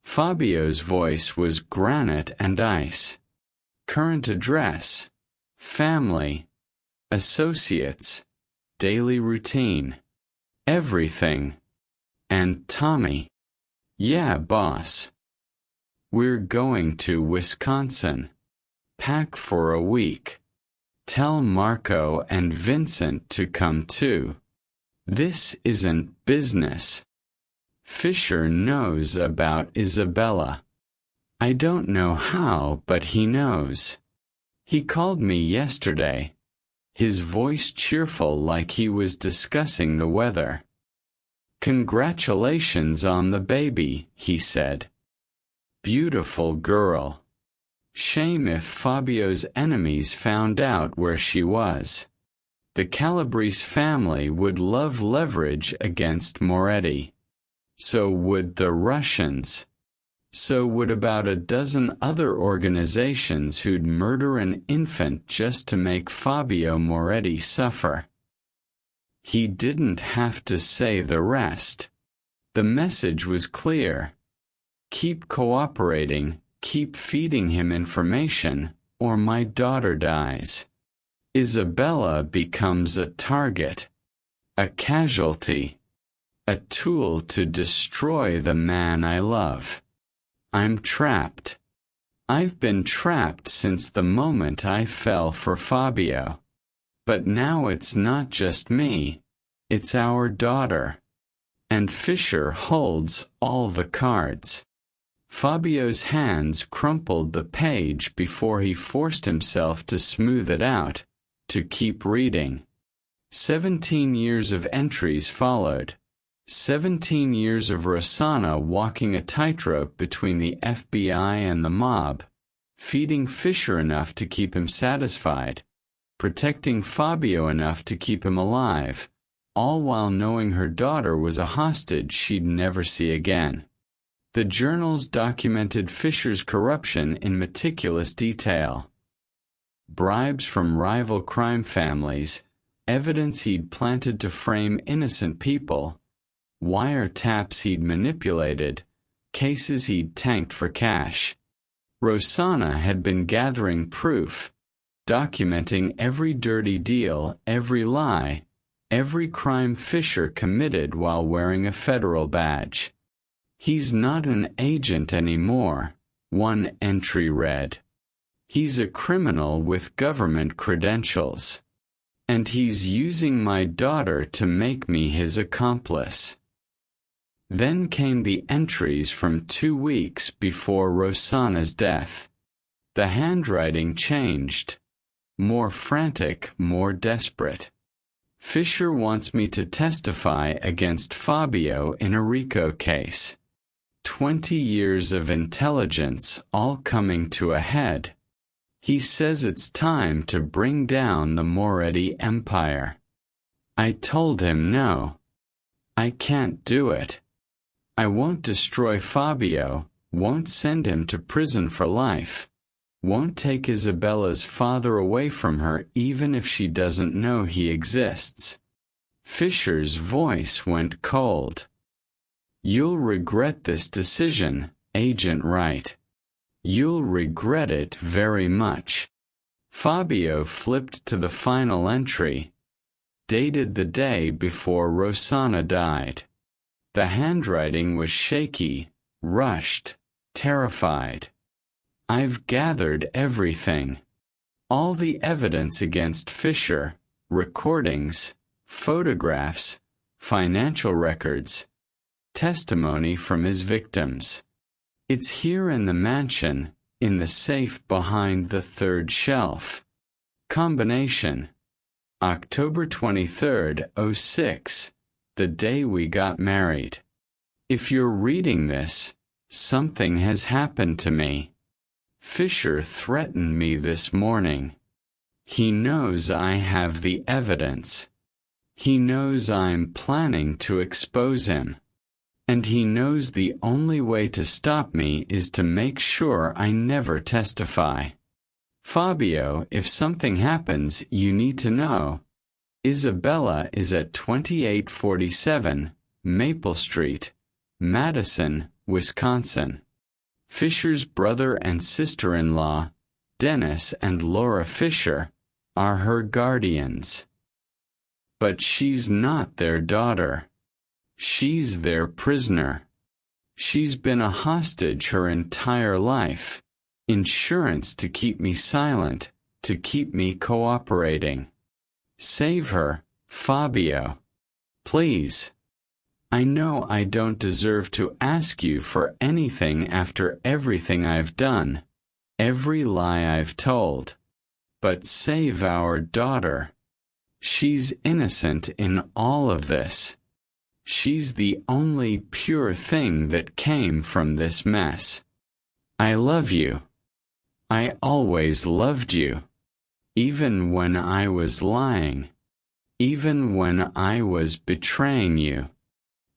Fabio's voice was granite and ice. Current address, family, associates, daily routine, everything. And Tommy, "Yeah, boss. We're going to Wisconsin. Pack for a week. Tell Marco and Vincent to come too. This isn't business. Fisher knows about Isabella. I don't know how, but he knows. He called me yesterday, his voice cheerful like he was discussing the weather. 'Congratulations on the baby,' he said. 'Beautiful girl. Shame if Fabio's enemies found out where she was. The Calabrese family would love leverage against Moretti. So would the Russians. So would about a dozen other organizations who'd murder an infant just to make Fabio Moretti suffer.' He didn't have to say the rest. The message was clear. Keep cooperating, keep feeding him information, or my daughter dies. Isabella becomes a target, a casualty, a tool to destroy the man I love. I'm trapped. I've been trapped since the moment I fell for Fabio. But now it's not just me, it's our daughter. And Fisher holds all the cards." Fabio's hands crumpled the page before he forced himself to smooth it out, to keep reading. 17 years of entries followed. 17 years of Rosanna walking a tightrope between the FBI and the mob, feeding Fisher enough to keep him satisfied, protecting Fabio enough to keep him alive, all while knowing her daughter was a hostage she'd never see again. The journals documented Fisher's corruption in meticulous detail. Bribes from rival crime families, evidence he'd planted to frame innocent people, wiretaps he'd manipulated, cases he'd tanked for cash. Rosanna had been gathering proof, documenting every dirty deal, every lie, every crime Fisher committed while wearing a federal badge. "He's not an agent anymore," one entry read. "He's a criminal with government credentials. And he's using my daughter to make me his accomplice." Then came the entries from 2 weeks before Rosanna's death. The handwriting changed. More frantic, more desperate. "Fisher wants me to testify against Fabio in a RICO case. 20 years of intelligence all coming to a head. He says it's time to bring down the Moretti empire." I told him no. I can't do it. I won't destroy Fabio, won't send him to prison for life, won't take Isabella's father away from her even if she doesn't know he exists. Fisher's voice went cold. "You'll regret this decision, Agent Wright. You'll regret it very much." Fabio flipped to the final entry, dated the day before Rosanna died. The handwriting was shaky, rushed, terrified. I've gathered everything. All the evidence against Fisher, recordings, photographs, financial records, testimony from his victims. It's here in the mansion, in the safe behind the third shelf. Combination: October 23rd, 06, the day we got married. If you're reading this, something has happened to me. Fisher threatened me this morning. He knows I have the evidence. He knows I'm planning to expose him. And he knows the only way to stop me is to make sure I never testify. Fabio, if something happens, you need to know. Isabella is at 2847 Maple Street, Madison, Wisconsin. Fisher's brother and sister-in-law, Dennis and Laura Fisher, are her guardians. But she's not their daughter. She's their prisoner. She's been a hostage her entire life. Insurance to keep me silent, to keep me cooperating. Save her, Fabio. Please. I know I don't deserve to ask you for anything after everything I've done, every lie I've told. But save our daughter. She's innocent in all of this. She's the only pure thing that came from this mess. I love you. I always loved you. Even when I was lying. Even when I was betraying you.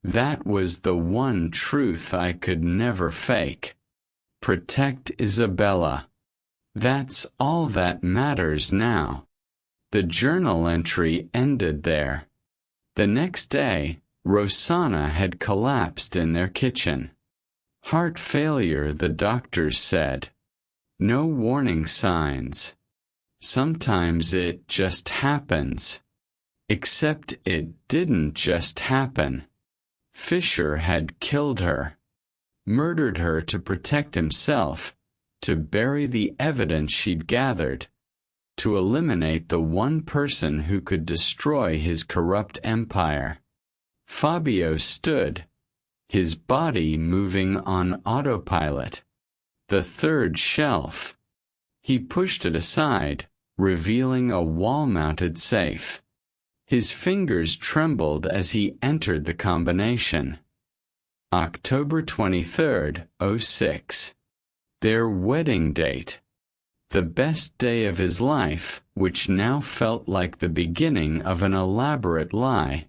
That was the one truth I could never fake. Protect Isabella. That's all that matters now. The journal entry ended there. The next day, Rosanna had collapsed in their kitchen. Heart failure, the doctors said. No warning signs. Sometimes it just happens. Except it didn't just happen. Fisher had killed her. Murdered her to protect himself, to bury the evidence she'd gathered, to eliminate the one person who could destroy his corrupt empire. Fabio stood, his body moving on autopilot. The third shelf. He pushed it aside, revealing a wall-mounted safe. His fingers trembled as he entered the combination. October 23rd, 06. Their wedding date. The best day of his life, which now felt like the beginning of an elaborate lie.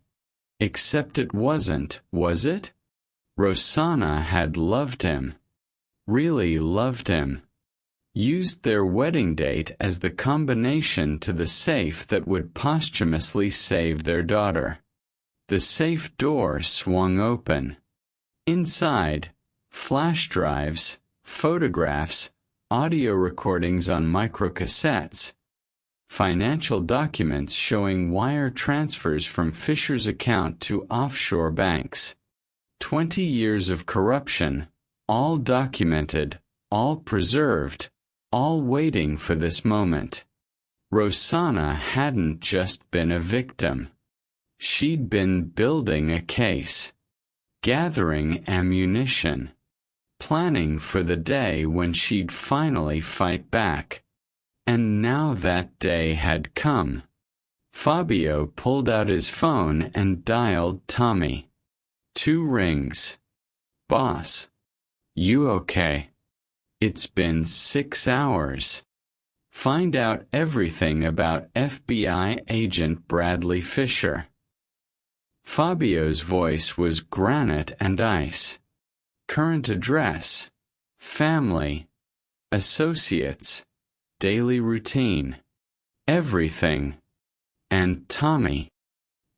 Except it wasn't, was it? Rosanna had loved him. Really loved him. Used their wedding date as the combination to the safe that would posthumously save their daughter. The safe door swung open. Inside, flash drives, photographs, audio recordings on microcassettes, financial documents showing wire transfers from Fisher's account to offshore banks. 20 years of corruption, all documented, all preserved, all waiting for this moment. Rosanna hadn't just been a victim. She'd been building a case, gathering ammunition, planning for the day when she'd finally fight back. And now that day had come. Fabio pulled out his phone and dialed Tommy. 2 rings. Boss. You okay? It's been 6 hours. Find out everything about FBI agent Bradley Fisher. Fabio's voice was granite and ice. Current address, family, associates, daily routine, everything. And Tommy.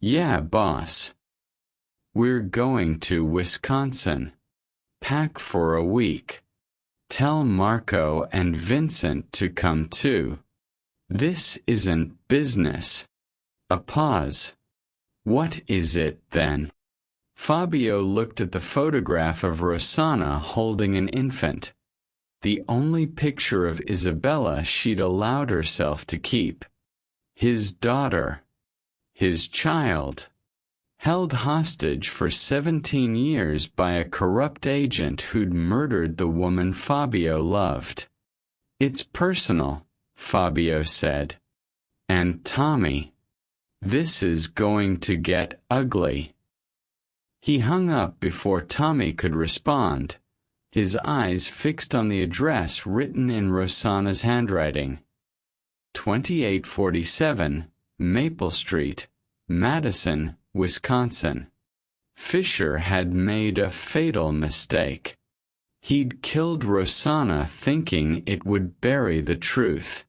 Yeah, boss. We're going to Wisconsin. Pack for a week. Tell Marco and Vincent to come too. This isn't business. A pause. What is it, then? Fabio looked at the photograph of Rosanna holding an infant, the only picture of Isabella she'd allowed herself to keep. His daughter, his child, held hostage for 17 years by a corrupt agent who'd murdered the woman Fabio loved. It's personal, Fabio said. And Tommy, this is going to get ugly. He hung up before Tommy could respond, his eyes fixed on the address written in Rosanna's handwriting. 2847 Maple Street, Madison, Wisconsin. Fisher had made a fatal mistake. He'd killed Rosanna thinking it would bury the truth.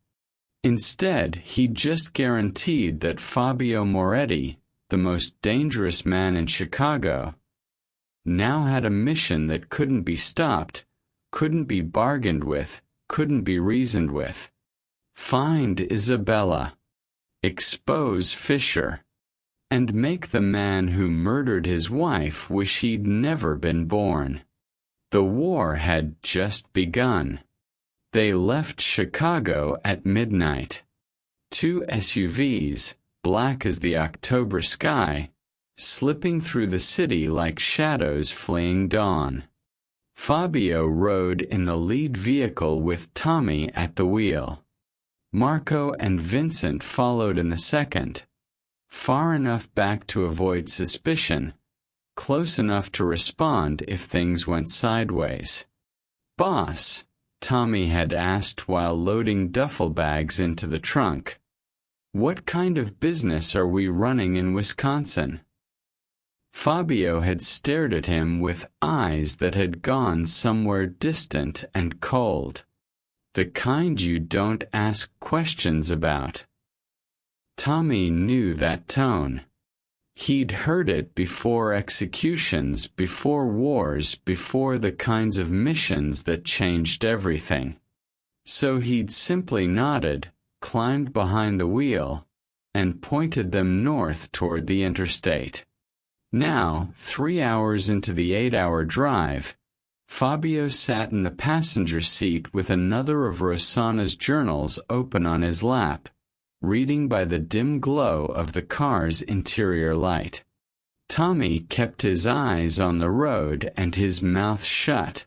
Instead, he'd just guaranteed that Fabio Moretti, the most dangerous man in Chicago, now had a mission that couldn't be stopped, couldn't be bargained with, couldn't be reasoned with. Find Isabella, expose Fisher, and make the man who murdered his wife wish he'd never been born. The war had just begun. They left Chicago at midnight. 2 SUVs, black as the October sky, slipping through the city like shadows fleeing dawn. Fabio rode in the lead vehicle with Tommy at the wheel. Marco and Vincent followed in the second, far enough back to avoid suspicion, close enough to respond if things went sideways. "Boss," Tommy had asked while loading duffel bags into the trunk, "what kind of business are we running in Wisconsin?" Fabio had stared at him with eyes that had gone somewhere distant and cold, the kind you don't ask questions about. Tommy knew that tone. He'd heard it before executions, before wars, before the kinds of missions that changed everything. So he'd simply nodded, climbed behind the wheel, and pointed them north toward the interstate. Now, 3 hours into the 8-hour drive, Fabio sat in the passenger seat with another of Rosanna's journals open on his lap, reading by the dim glow of the car's interior light. Tommy kept his eyes on the road and his mouth shut.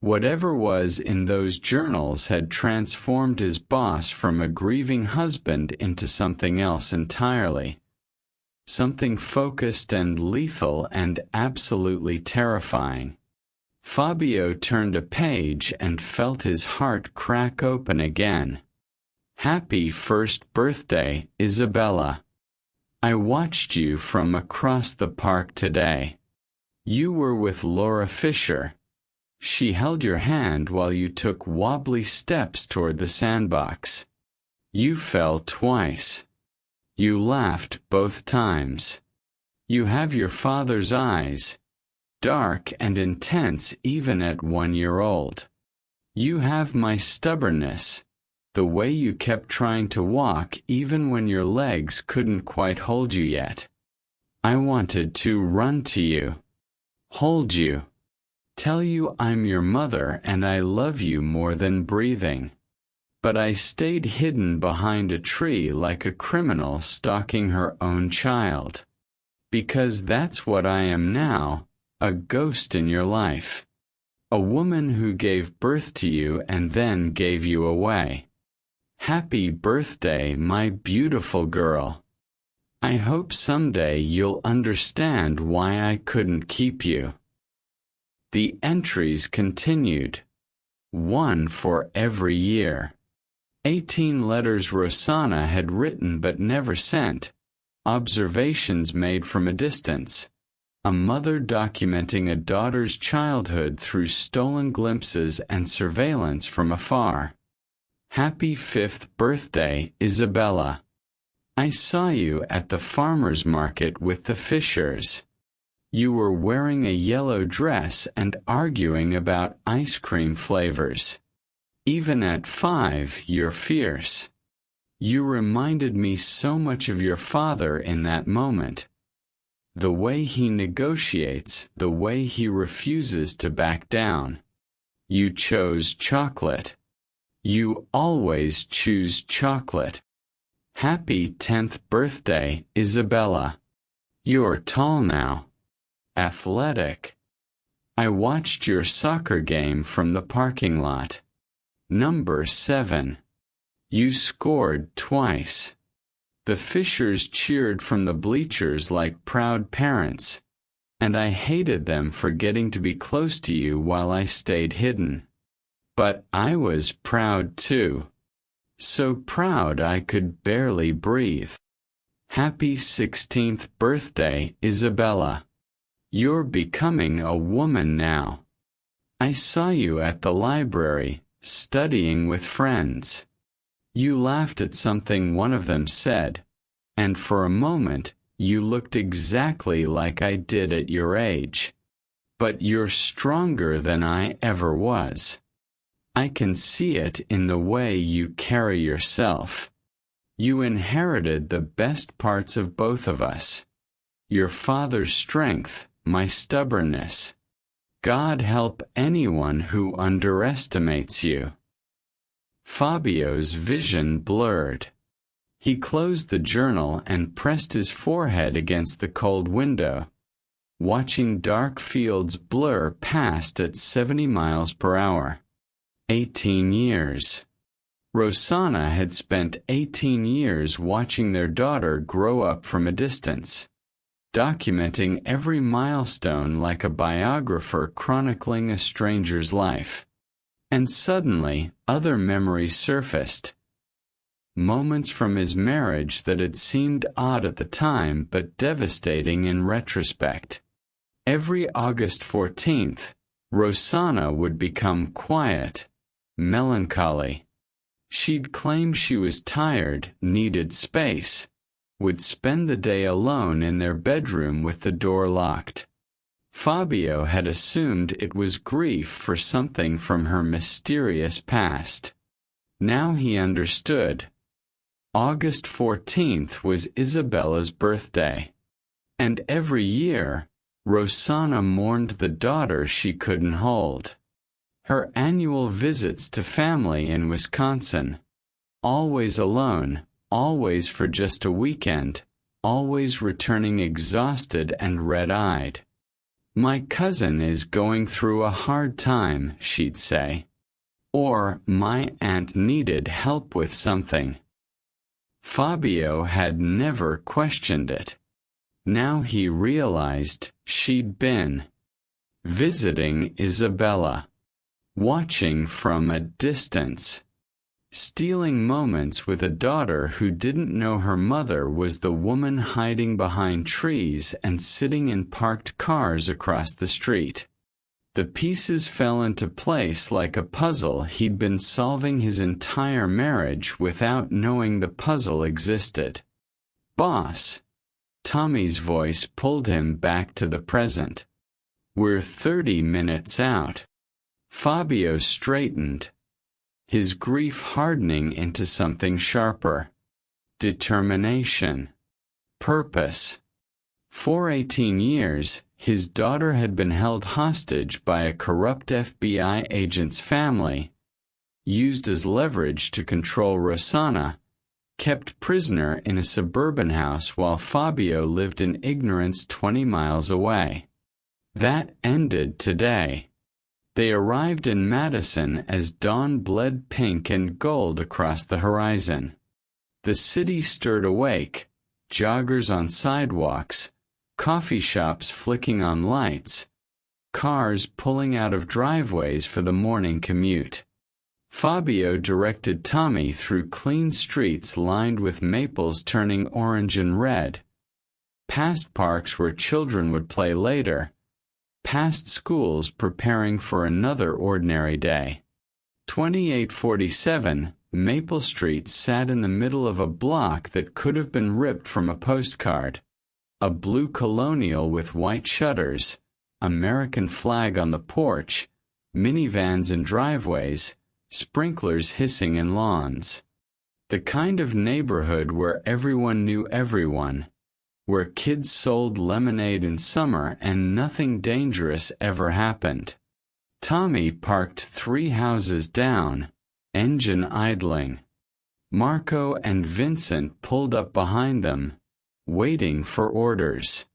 Whatever was in those journals had transformed his boss from a grieving husband into something else entirely. Something focused and lethal and absolutely terrifying. Fabio turned a page and felt his heart crack open again. "Happy first birthday, Isabella. I watched you from across the park today. You were with Laura Fisher. She held your hand while you took wobbly steps toward the sandbox. You fell twice. You laughed both times. You have your father's eyes, dark and intense even at 1 year old. You have my stubbornness, the way you kept trying to walk even when your legs couldn't quite hold you yet. I wanted to run to you, hold you, tell you I'm your mother and I love you more than breathing. But I stayed hidden behind a tree like a criminal stalking her own child. Because that's what I am now, a ghost in your life. A woman who gave birth to you and then gave you away. Happy birthday, my beautiful girl. I hope someday you'll understand why I couldn't keep you." The entries continued, one for every year. 18 letters Rosanna had written but never sent, observations made from a distance, a mother documenting a daughter's childhood through stolen glimpses and surveillance from afar. "Happy 5th birthday, Isabella. I saw you at the farmer's market with the Fishers. You were wearing a yellow dress and arguing about ice cream flavors. Even at 5, you're fierce. You reminded me so much of your father in that moment. The way he negotiates, the way he refuses to back down. You chose chocolate. You always choose chocolate. Happy 10th birthday, Isabella. You're tall now. Athletic. I watched your soccer game from the parking lot. Number 7. You scored twice. The Fishers cheered from the bleachers like proud parents, and I hated them for getting to be close to you while I stayed hidden. But I was proud too. So proud I could barely breathe. Happy 16th birthday, Isabella. You're becoming a woman now. I saw you at the library, studying with friends. You laughed at something one of them said, and for a moment you looked exactly like I did at your age. But you're stronger than I ever was. I can see it in the way you carry yourself. You inherited the best parts of both of us. Your father's strength, my stubbornness. God help anyone who underestimates you. Fabio's vision blurred. He closed the journal and pressed his forehead against the cold window, watching dark fields blur past at 70 miles per hour. 18 years. Rosanna had spent 18 years watching their daughter grow up from a distance, documenting every milestone like a biographer chronicling a stranger's life. And suddenly, other memories surfaced. Moments from his marriage that had seemed odd at the time but devastating in retrospect. Every August 14th, Rosanna would become quiet, melancholy. She'd claim she was tired, needed space, would spend the day alone in their bedroom with the door locked. Fabio had assumed it was grief for something from her mysterious past. Now he understood. August 14th was Isabella's birthday. And every year, Rosanna mourned the daughter she couldn't hold. Her annual visits to family in Wisconsin, always alone, always for just a weekend, always returning exhausted and red-eyed. My cousin is going through a hard time, she'd say. Or my aunt needed help with something. Fabio had never questioned it. Now he realized she'd been visiting Isabella, watching from a distance, stealing moments with a daughter who didn't know her mother was the woman hiding behind trees and sitting in parked cars across the street. The pieces fell into place like a puzzle he'd been solving his entire marriage without knowing the puzzle existed. Boss. Tommy's voice pulled him back to the present. We're 30 minutes out. Fabio straightened, his grief hardening into something sharper. Determination. Purpose. For 18 years, his daughter had been held hostage by a corrupt FBI agent's family, used as leverage to control Rosanna, kept prisoner in a suburban house while Fabio lived in ignorance 20 miles away. That ended today. They arrived in Madison as dawn bled pink and gold across the horizon. The city stirred awake, joggers on sidewalks, coffee shops flicking on lights, cars pulling out of driveways for the morning commute. Fabio directed Tommy through clean streets lined with maples turning orange and red, past parks where children would play later, past schools preparing for another ordinary day. 2847 Maple Street sat in the middle of a block that could have been ripped from a postcard. A blue colonial with white shutters, American flag on the porch, minivans in driveways, sprinklers hissing in lawns. The kind of neighborhood where everyone knew everyone, where kids sold lemonade in summer and nothing dangerous ever happened. Tommy parked 3 houses down, engine idling. Marco and Vincent pulled up behind them, waiting for orders.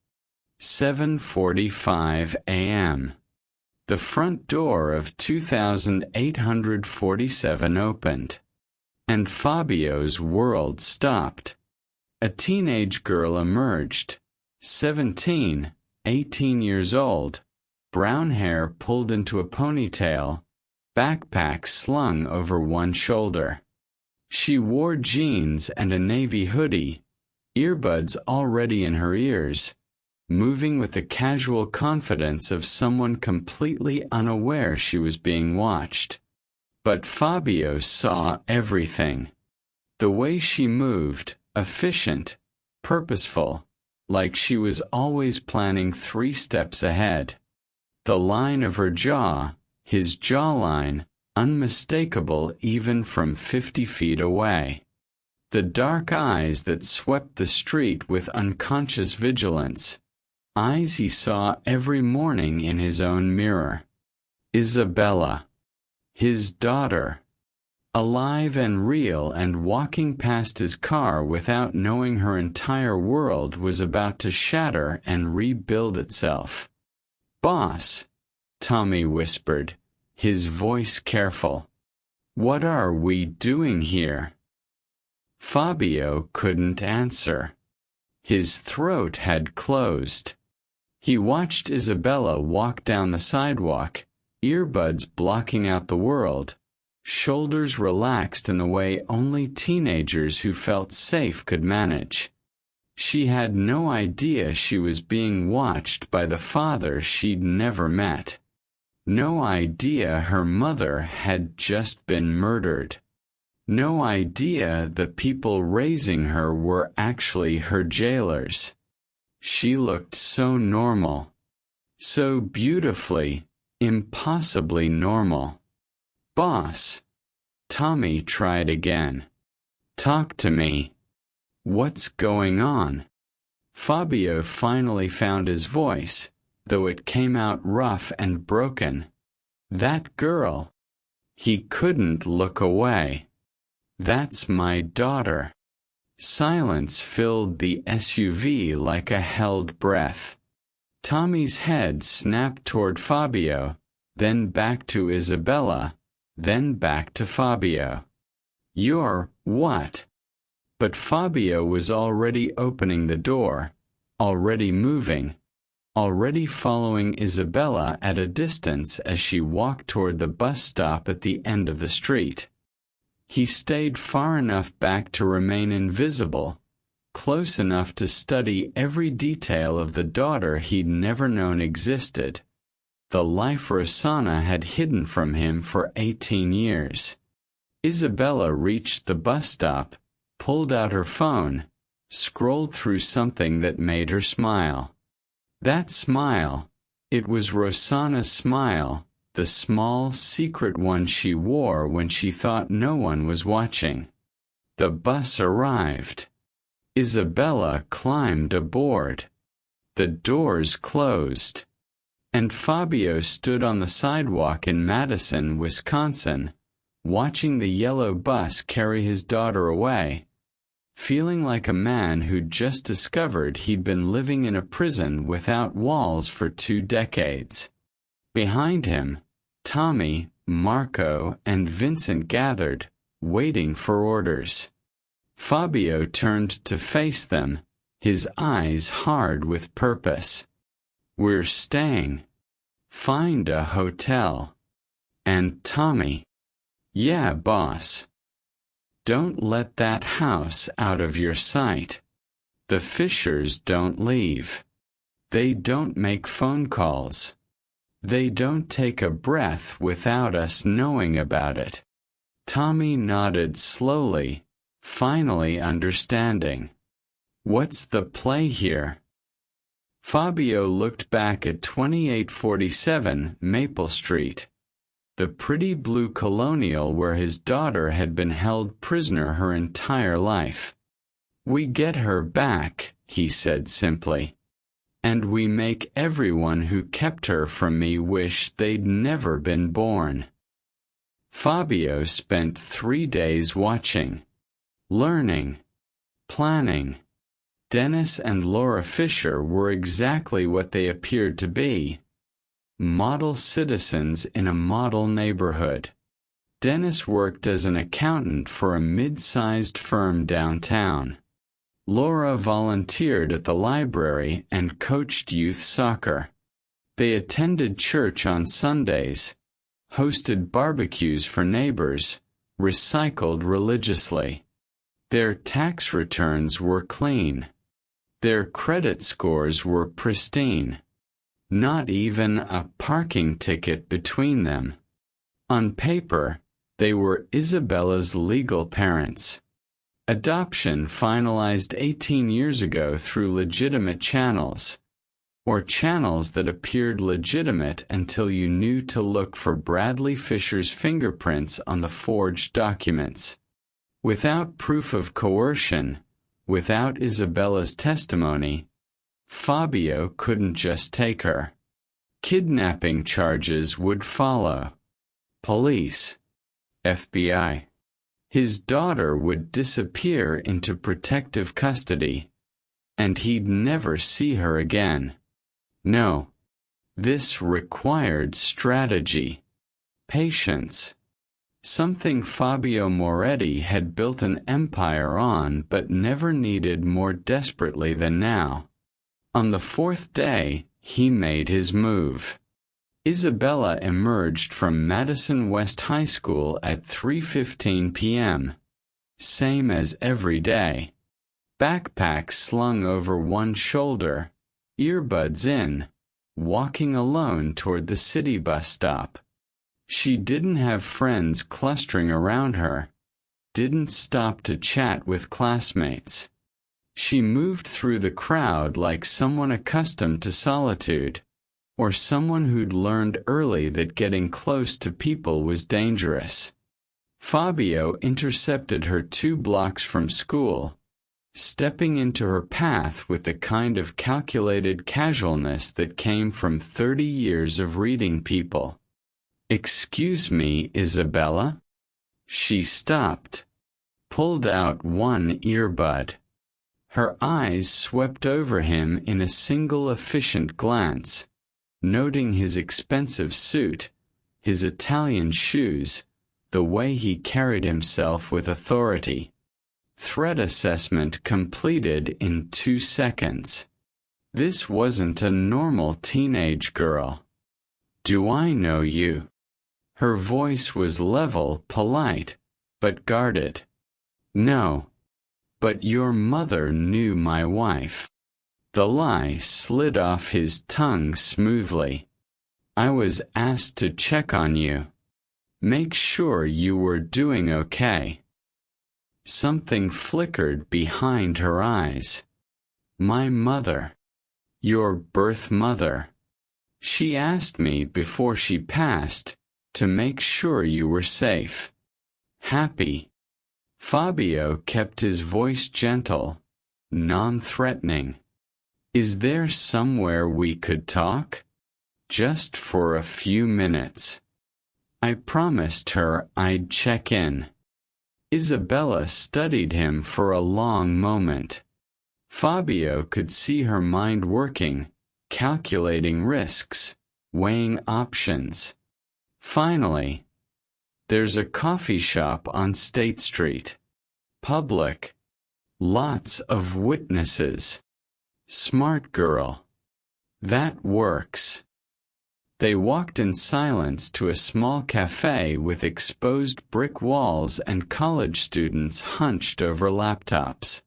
7:45 a.m. The front door of 2847 opened, and Fabio's world stopped. A teenage girl emerged, 17, 18 years old, brown hair pulled into a ponytail, backpack slung over one shoulder. She wore jeans and a navy hoodie, earbuds already in her ears, moving with the casual confidence of someone completely unaware she was being watched. But Fabio saw everything. The way she moved, efficient, purposeful, like she was always planning 3 steps ahead. The line of her jaw, his jawline, unmistakable even from 50 feet away. The dark eyes that swept the street with unconscious vigilance, eyes he saw every morning in his own mirror. Isabella, his daughter, alive and real and walking past his car without knowing her entire world was about to shatter and rebuild itself. "Boss," Tommy whispered, his voice careful. "What are we doing here?" Fabio couldn't answer. His throat had closed. He watched Isabella walk down the sidewalk, earbuds blocking out the world, shoulders relaxed in the way only teenagers who felt safe could manage. She had no idea she was being watched by the father she'd never met. No idea her mother had just been murdered. No idea the people raising her were actually her jailers. She looked so normal, so beautifully, impossibly normal. "Boss," Tommy tried again. "Talk to me. What's going on?" Fabio finally found his voice, though it came out rough and broken. "That girl." He couldn't look away. "That's my daughter." Silence filled the SUV like a held breath. Tommy's head snapped toward Fabio, then back to Isabella, then back to Fabio. "You're what?" But Fabio was already opening the door, already moving, already following Isabella at a distance as she walked toward the bus stop at the end of the street. He stayed far enough back to remain invisible, close enough to study every detail of the daughter he'd never known existed, the life Rosanna had hidden from him for 18 years. Isabella reached the bus stop, pulled out her phone, scrolled through something that made her smile. That smile, it was Rosanna's smile, the small, secret one she wore when she thought no one was watching. The bus arrived. Isabella climbed aboard. The doors closed. And Fabio stood on the sidewalk in Madison, Wisconsin, watching the yellow bus carry his daughter away, feeling like a man who'd just discovered he'd been living in a prison without walls for 2 decades. Behind him, Tommy, Marco, and Vincent gathered, waiting for orders. Fabio turned to face them, his eyes hard with purpose. "We're staying. Find a hotel." And Tommy, "Yeah, boss. Don't let that house out of your sight. The Fishers don't leave. They don't make phone calls. They don't take a breath without us knowing about it." Tommy nodded slowly, finally understanding. "What's the play here?" Fabio looked back at 2847 Maple Street. the pretty blue colonial where his daughter had been held prisoner her entire life. "We get her back," he said simply, "and we make everyone who kept her from me wish they'd never been born." Fabio spent 3 days watching, learning, planning. Dennis and Laura Fisher were exactly what they appeared to be: model citizens in a model neighborhood. Dennis worked as an accountant for a mid-sized firm downtown. Laura volunteered at the library and coached youth soccer. They attended church on Sundays, hosted barbecues for neighbors, recycled religiously. Their tax returns were clean. Their credit scores were pristine. Not even a parking ticket between them. On paper, they were Isabella's legal parents. Adoption finalized 18 years ago through legitimate channels, or channels that appeared legitimate until you knew to look for Bradley Fisher's fingerprints on the forged documents. Without proof of coercion, without Isabella's testimony, Fabio couldn't just take her. Kidnapping charges would follow. Police, FBI. His daughter would disappear into protective custody, and he'd never see her again. No, this required strategy, patience, something Fabio Moretti had built an empire on but never needed more desperately than now. On the 4th day, he made his move. Isabella emerged from Madison West High School at 3:15 p.m. Same as every day. Backpack slung over one shoulder, earbuds in, walking alone toward the city bus stop. She didn't have friends clustering around her, didn't stop to chat with classmates. She moved through the crowd like someone accustomed to solitude, or someone who'd learned early that getting close to people was dangerous. Fabio intercepted her 2 blocks from school, stepping into her path with the kind of calculated casualness that came from 30 years of reading people. "Excuse me, Isabella?" She stopped, pulled out one earbud. Her eyes swept over him in a single efficient glance, noting his expensive suit, his Italian shoes, the way he carried himself with authority. Threat assessment completed in 2 seconds. This wasn't a normal teenage girl. "Do I know you?" Her voice was level, polite, but guarded. "No, but your mother knew my wife." The lie slid off his tongue smoothly. "I was asked to check on you. Make sure you were doing okay." Something flickered behind her eyes. "My mother. Your birth mother. She asked me before she passed to make sure you were safe. Happy." Fabio kept his voice gentle, non-threatening. "Is there somewhere we could talk? Just for a few minutes." I promised her I'd check in. Isabella studied him for a long moment. Fabio could see her mind working, calculating risks, weighing options. Finally, "There's a coffee shop on State Street. Public. Lots of witnesses. Smart girl. That works." They walked in silence to a small cafe with exposed brick walls and college students hunched over laptops.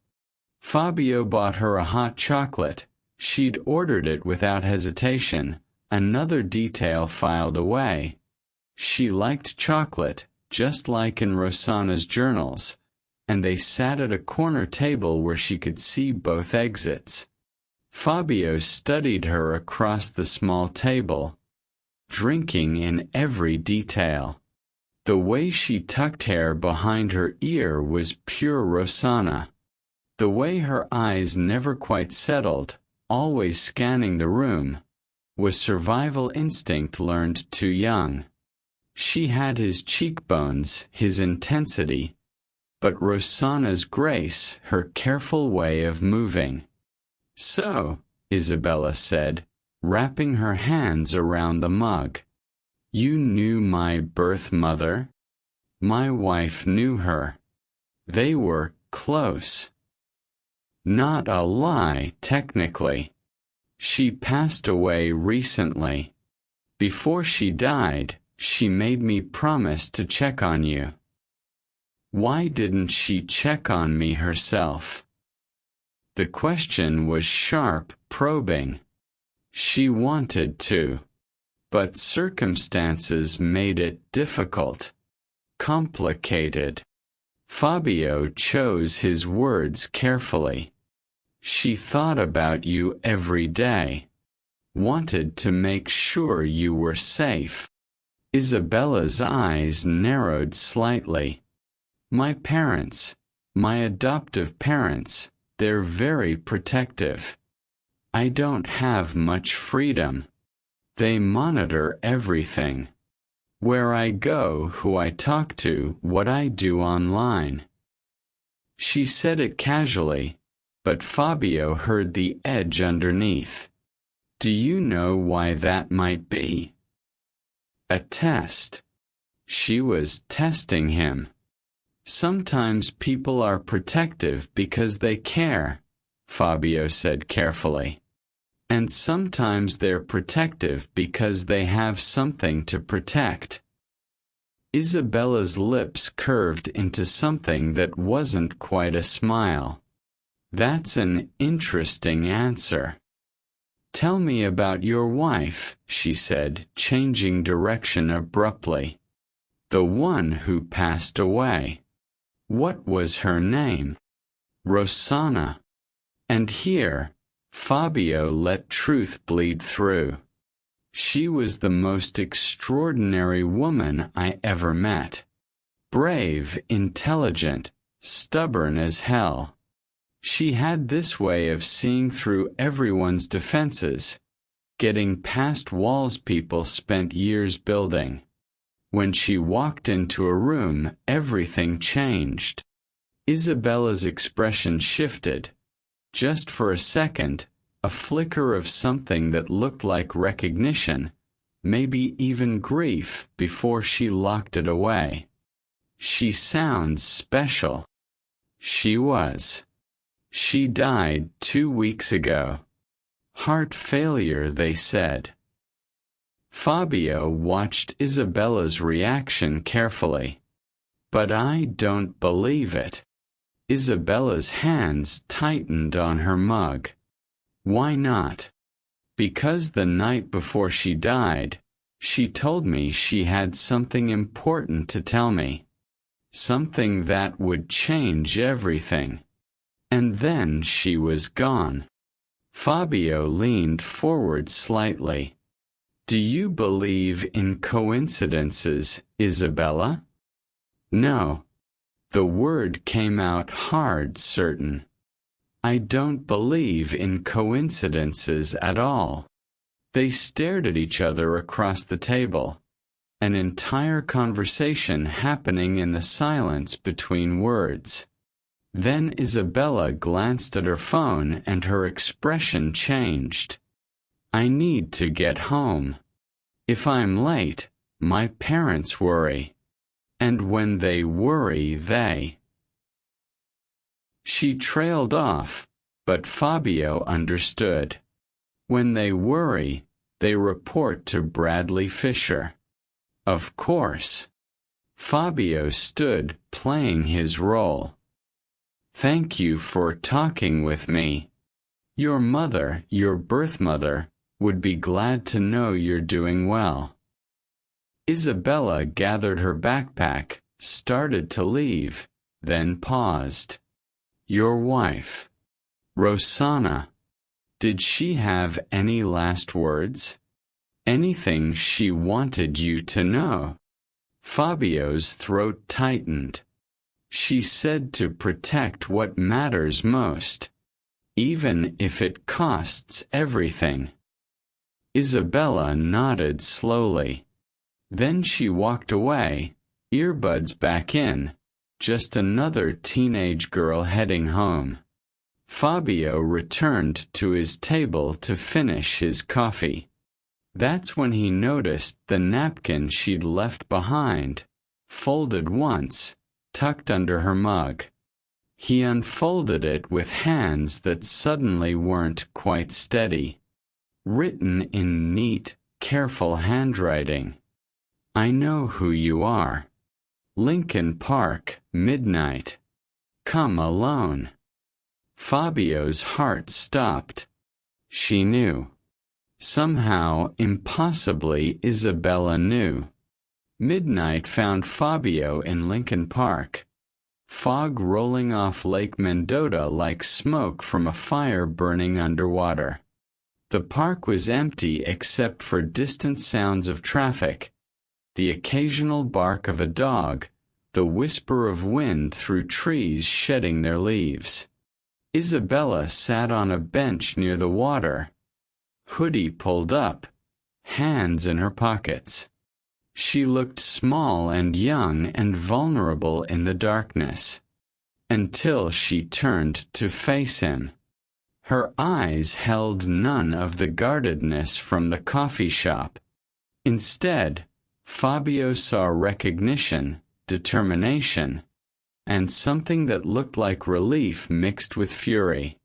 Fabio bought her a hot chocolate. She'd ordered it without hesitation, another detail filed away. She liked chocolate, just like in Rosanna's journals, and they sat at a corner table where she could see both exits. Fabio studied her across the small table. drinking in every detail. The way she tucked hair behind her ear was pure Rosanna. The way her eyes never quite settled, always scanning the room, was survival instinct learned too young. She had his cheekbones, his intensity, but Rosanna's grace, her careful way of moving. "So," Isabella said, wrapping her hands around the mug, "you knew my birth mother?" "My wife knew her. They were close." "Not a lie, technically. She passed away recently. Before she died, she made me promise to check on you." "Why didn't she check on me herself?" The question was sharp, probing. She wanted to, but circumstances made it difficult, complicated. Fabio chose his words carefully. "She thought about you every day, wanted to make sure you were safe." Isabella's eyes narrowed slightly. "My parents, my adoptive parents, they're very protective. I don't have much freedom. They monitor everything. Where I go, who I talk to, what I do online." She said it casually, but Fabio heard the edge underneath. "Do you know why that might be?" A test. She was testing him. "Sometimes people are protective because they care," Fabio said carefully. "And sometimes they're protective because they have something to protect." Isabella's lips curved into something that wasn't quite a smile. "That's an interesting answer." "Tell me about your wife," she said, changing direction abruptly. "The one who passed away. What was her name?" "Rosanna." And here, Fabio let truth bleed through. "She was the most extraordinary woman I ever met. Brave, intelligent, stubborn as hell. She had this way of seeing through everyone's defenses, getting past walls people spent years building. When she walked into a room, everything changed." Isabella's expression shifted. Just for a second, a flicker of something that looked like recognition, maybe even grief, before she locked it away. "She sounds special." She was. "She died 2 weeks ago. Heart failure, they said." Fabio watched Isabella's reaction carefully. "But I don't believe it." Isabella's hands tightened on her mug. "Why not?" "Because the night before she died, she told me she had something important to tell me. Something that would change everything. And then she was gone." Fabio leaned forward slightly. "Do you believe in coincidences, Isabella?" "No." The word came out hard, certain. "I don't believe in coincidences at all." They stared at each other across the table, an entire conversation happening in the silence between words. Then Isabella glanced at her phone and her expression changed. "I need to get home. If I'm late, my parents worry. And when they worry, they—" She trailed off, but Fabio understood. "When they worry, they report to Bradley Fisher." Of course. Fabio stood, playing his role. "Thank you for talking with me. Your mother, your birth mother, would be glad to know you're doing well." Isabella gathered her backpack, started to leave, then paused. "Your wife, Rosanna, did she have any last words?" Anything she wanted you to know. Fabio's throat tightened. She said to protect what matters most, even if it costs everything. Isabella nodded slowly. Then she walked away, earbuds back in, just another teenage girl heading home. Fabio returned to his table to finish his coffee. That's when he noticed the napkin she'd left behind, folded once, tucked under her mug. He unfolded it with hands that suddenly weren't quite steady. Written in neat, careful handwriting. I know who you are. Lincoln Park, midnight. Come alone. Fabio's heart stopped. She knew. Somehow, impossibly, Isabella knew. Midnight found Fabio in Lincoln Park. Fog rolling off Lake Mendota like smoke from a fire burning underwater. The park was empty except for distant sounds of traffic, the occasional bark of a dog, the whisper of wind through trees shedding their leaves. Isabella sat on a bench near the water, hoodie pulled up, hands in her pockets. She looked small and young and vulnerable in the darkness, until she turned to face him. Her eyes held none of the guardedness from the coffee shop. Instead, Fabio saw recognition, determination, and something that looked like relief mixed with fury.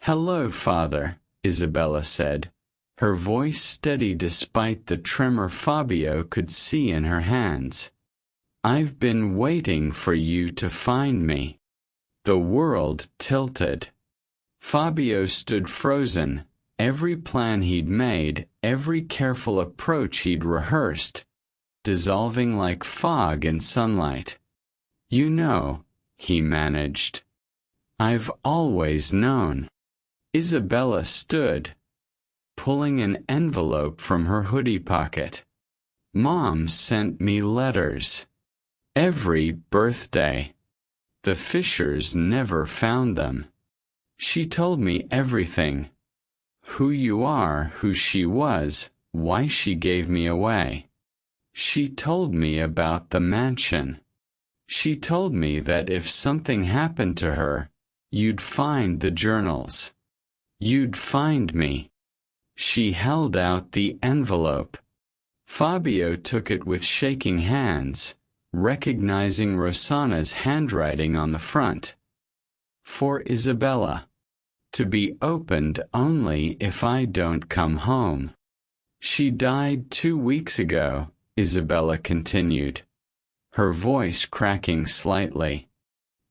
"Hello, Father," Isabella said, her voice steady despite the tremor Fabio could see in her hands. "I've been waiting for you to find me." The world tilted. Fabio stood frozen, every plan he'd made, every careful approach he'd rehearsed, dissolving like fog in sunlight. "You know," he managed. "I've always known." Isabella stood, pulling an envelope from her hoodie pocket. "Mom sent me letters. Every birthday. The Fishers never found them. She told me everything. Who you are, who she was, why she gave me away. She told me about the mansion. She told me that if something happened to her, you'd find the journals. You'd find me." She held out the envelope. Fabio took it with shaking hands, recognizing Rosanna's handwriting on the front. "For Isabella. To be opened only if I don't come home. She died 2 weeks ago," Isabella continued, her voice cracking slightly.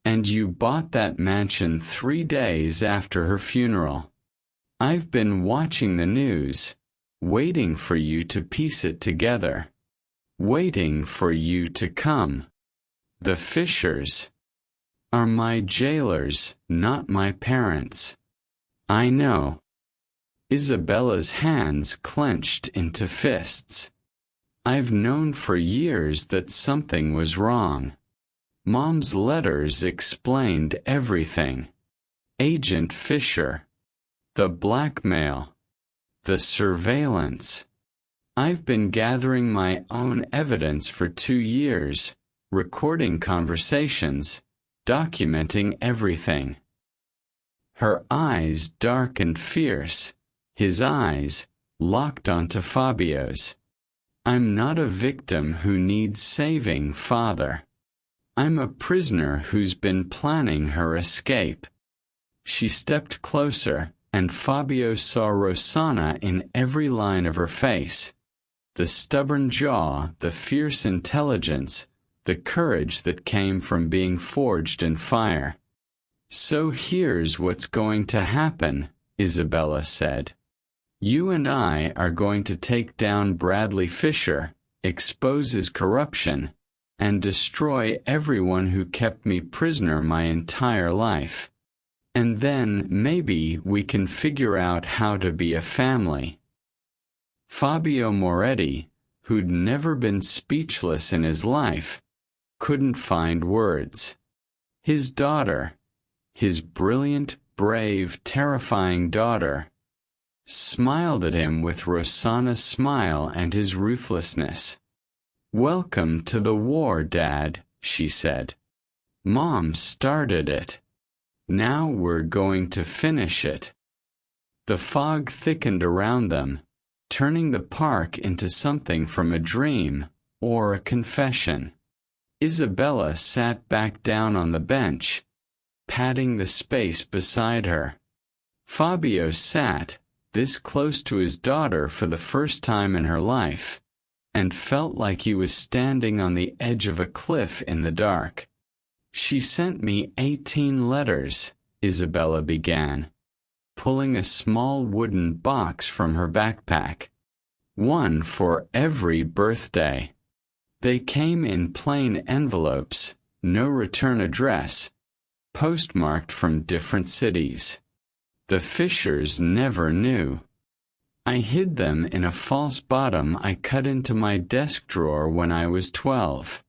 "And you bought that mansion 3 days after her funeral. I've been watching the news, waiting for you to piece it together. Waiting for you to come. The Fishers are my jailers, not my parents. I know." Isabella's hands clenched into fists. "I've known for years that something was wrong. Mom's letters explained everything. Agent Fisher. The blackmail. The surveillance. I've been gathering my own evidence for 2 years, recording conversations, documenting everything." Her eyes dark and fierce, his eyes locked onto Fabio's. "I'm not a victim who needs saving, Father. I'm a prisoner who's been planning her escape." She stepped closer, and Fabio saw Rosanna in every line of her face. The stubborn jaw, the fierce intelligence, the courage that came from being forged in fire. "So here's what's going to happen," Isabella said. "You and I are going to take down Bradley Fisher, expose his corruption, and destroy everyone who kept me prisoner my entire life. And then maybe we can figure out how to be a family." Fabio Moretti, who'd never been speechless in his life, couldn't find words. His daughter, his brilliant, brave, terrifying daughter, smiled at him with Rosanna's smile and his ruthlessness. "Welcome to the war, Dad," she said. "Mom started it. Now we're going to finish it." The fog thickened around them, turning the park into something from a dream or a confession. Isabella sat back down on the bench, patting the space beside her. Fabio sat, this close to his daughter for the first time in her life, and felt like he was standing on the edge of a cliff in the dark. "She sent me 18 letters, Isabella began, pulling a small wooden box from her backpack. "One for every birthday. They came in plain envelopes, no return address, postmarked from different cities. The Fishers never knew. I hid them in a false bottom I cut into my desk drawer when I was 12.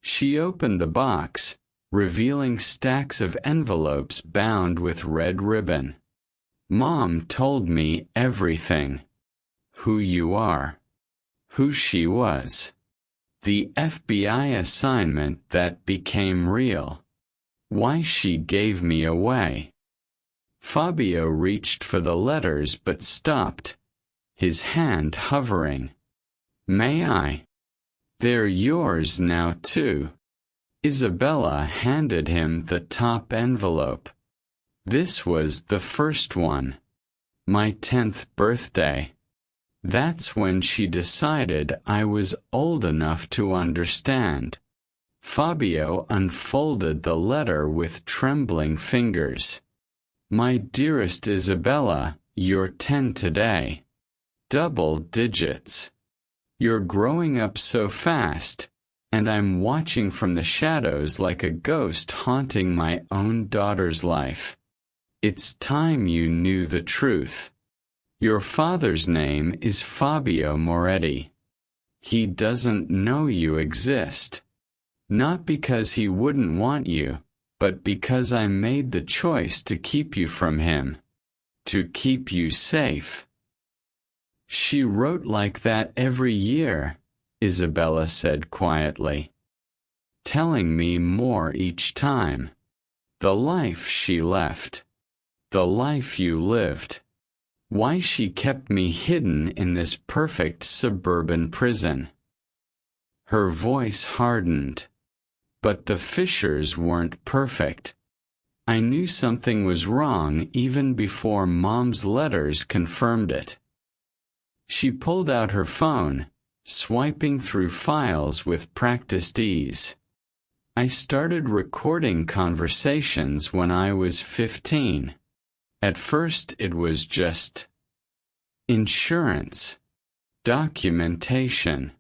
She opened the box, revealing stacks of envelopes bound with red ribbon. "Mom told me everything. Who you are. Who she was. The FBI assignment that became real. Why she gave me away." Fabio reached for the letters but stopped, his hand hovering. "May I? They're yours now, too." Isabella handed him the top envelope. This was the first one. My 10th birthday. That's when she decided I was old enough to understand. Fabio unfolded the letter with trembling fingers. "My dearest Isabella, you're 10 today. Double digits. You're growing up so fast, and I'm watching from the shadows like a ghost haunting my own daughter's life. It's time you knew the truth. Your father's name is Fabio Moretti. He doesn't know you exist. Not because he wouldn't want you, but because I made the choice to keep you from him. To keep you safe." "She wrote like that every year," Isabella said quietly. "Telling me more each time. The life she left. The life you lived. Why she kept me hidden in this perfect suburban prison." Her voice hardened. "But the Fishers weren't perfect. I knew something was wrong even before Mom's letters confirmed it." She pulled out her phone, swiping through files with practiced ease. "I started recording conversations when I was 15. At first it was just insurance, documentation,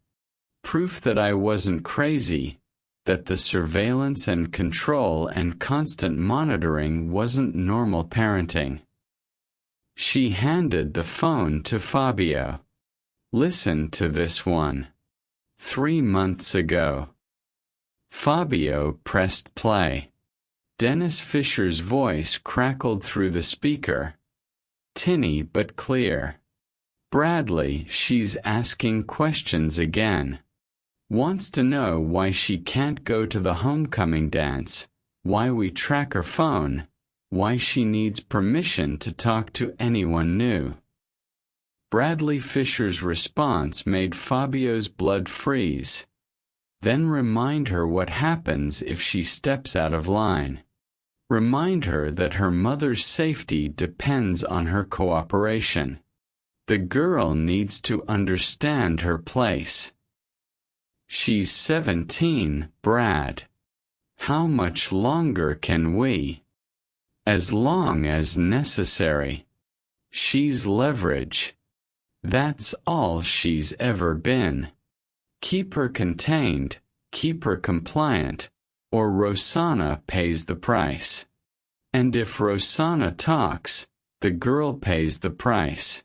proof that I wasn't crazy, that the surveillance and control and constant monitoring wasn't normal parenting." She handed the phone to Fabio. "Listen to this one. 3 months ago." Fabio pressed play. Dennis Fisher's voice crackled through the speaker. Tinny but clear. "Bradley, she's asking questions again. Wants to know why she can't go to the homecoming dance, why we track her phone, why she needs permission to talk to anyone new." Bradley Fisher's response made Fabio's blood freeze. Then remind her what happens if she steps out of line. Remind her that her mother's safety depends on her cooperation. The girl needs to understand her place. "She's 17, Brad. How much longer can we?" "As long as necessary. She's leverage. That's all she's ever been. Keep her contained, keep her compliant, or Rosanna pays the price. And if Rosanna talks, the girl pays the price.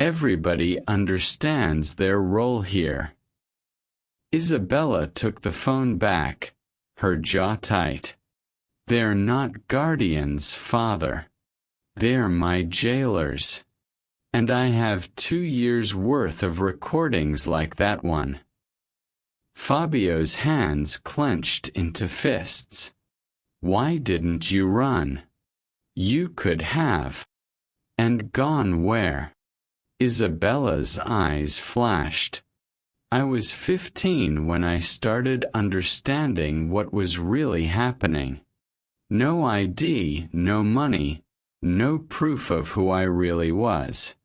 Everybody understands their role here. Isabella took the phone back, her jaw tight. They're not guardians, Father. They're my jailers. And I have 2 years' worth of recordings like that one. Fabio's hands clenched into fists. Why didn't you run? You could have. And gone where? Isabella's eyes flashed. I was 15 when I started understanding what was really happening. No ID, no money, no proof of who I really was.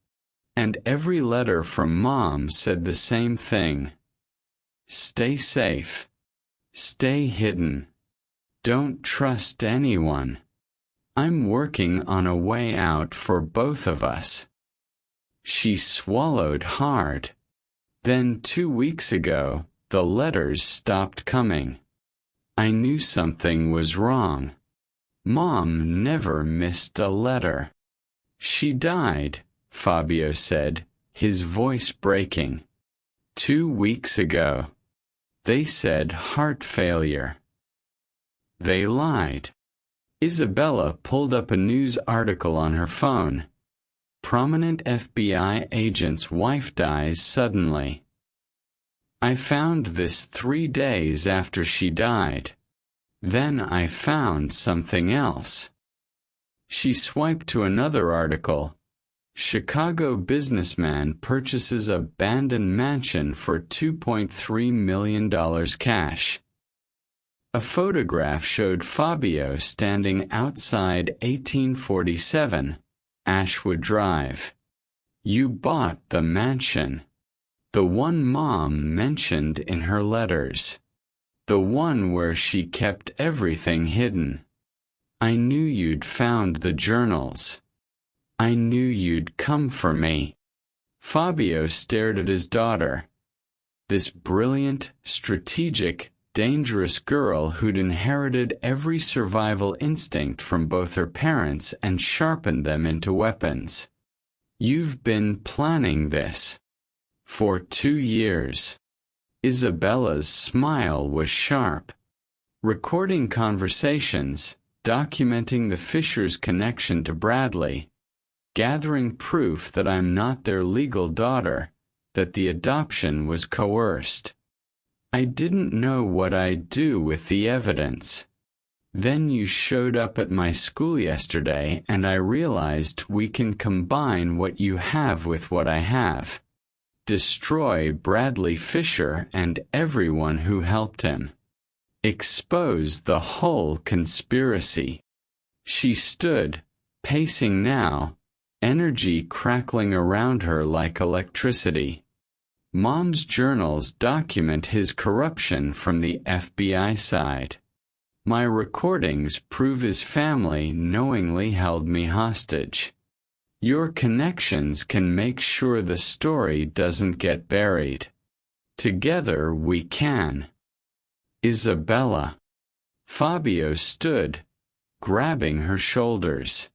And every letter from Mom said the same thing. Stay safe. Stay hidden. Don't trust anyone. I'm working on a way out for both of us. She swallowed hard. Then 2 weeks ago, the letters stopped coming. I knew something was wrong. Mom never missed a letter. She died, Fabio said, his voice breaking. 2 weeks ago. They said heart failure. They lied. Isabella pulled up a news article on her phone. Prominent FBI agent's wife dies suddenly. I found this 3 days after she died. Then I found something else. She swiped to another article. Chicago businessman purchases abandoned mansion for $2.3 million cash. A photograph showed Fabio standing outside 1847, Ashwood Drive. You bought the mansion. The one Mom mentioned in her letters. The one where she kept everything hidden. I knew you'd found the journals. I knew you'd come for me. Fabio stared at his daughter. This brilliant, strategic, dangerous girl who'd inherited every survival instinct from both her parents and sharpened them into weapons. You've been planning this. For 2 years. Isabella's smile was sharp. Recording conversations, documenting the Fishers' connection to Bradley, gathering proof that I'm not their legal daughter, that the adoption was coerced. I didn't know what I'd do with the evidence. Then you showed up at my school yesterday and I realized we can combine what you have with what I have. Destroy Bradley Fisher and everyone who helped him. Expose the whole conspiracy. She stood, pacing now, energy crackling around her like electricity. Mom's journals document his corruption from the FBI side. My recordings prove his family knowingly held me hostage. Your connections can make sure the story doesn't get buried. Together we can. Isabella. Fabio stood, grabbing her shoulders.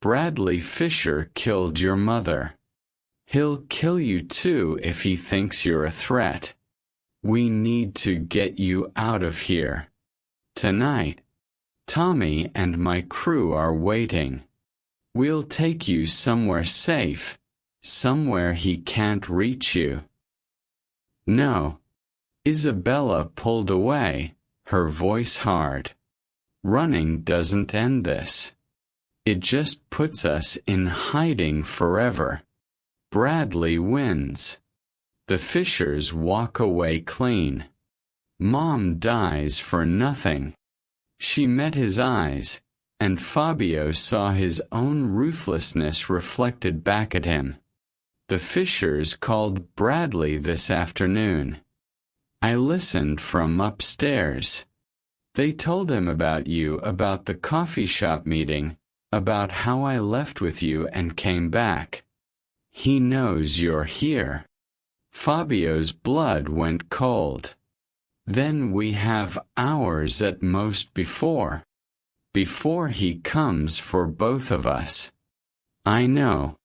Bradley Fisher killed your mother. He'll kill you too if he thinks you're a threat. We need to get you out of here. Tonight. Tommy and my crew are waiting. We'll take you somewhere safe, somewhere he can't reach you. No. Isabella pulled away, her voice hard. Running doesn't end this. It just puts us in hiding forever. Bradley wins. The Fishers walk away clean. Mom dies for nothing. She met his eyes, and Fabio saw his own ruthlessness reflected back at him. The Fishers called Bradley this afternoon. I listened from upstairs. They told him about you, about the coffee shop meeting, about how I left with you and came back. He knows you're here. Fabio's blood went cold. Then we have hours at most before he comes for both of us. I know.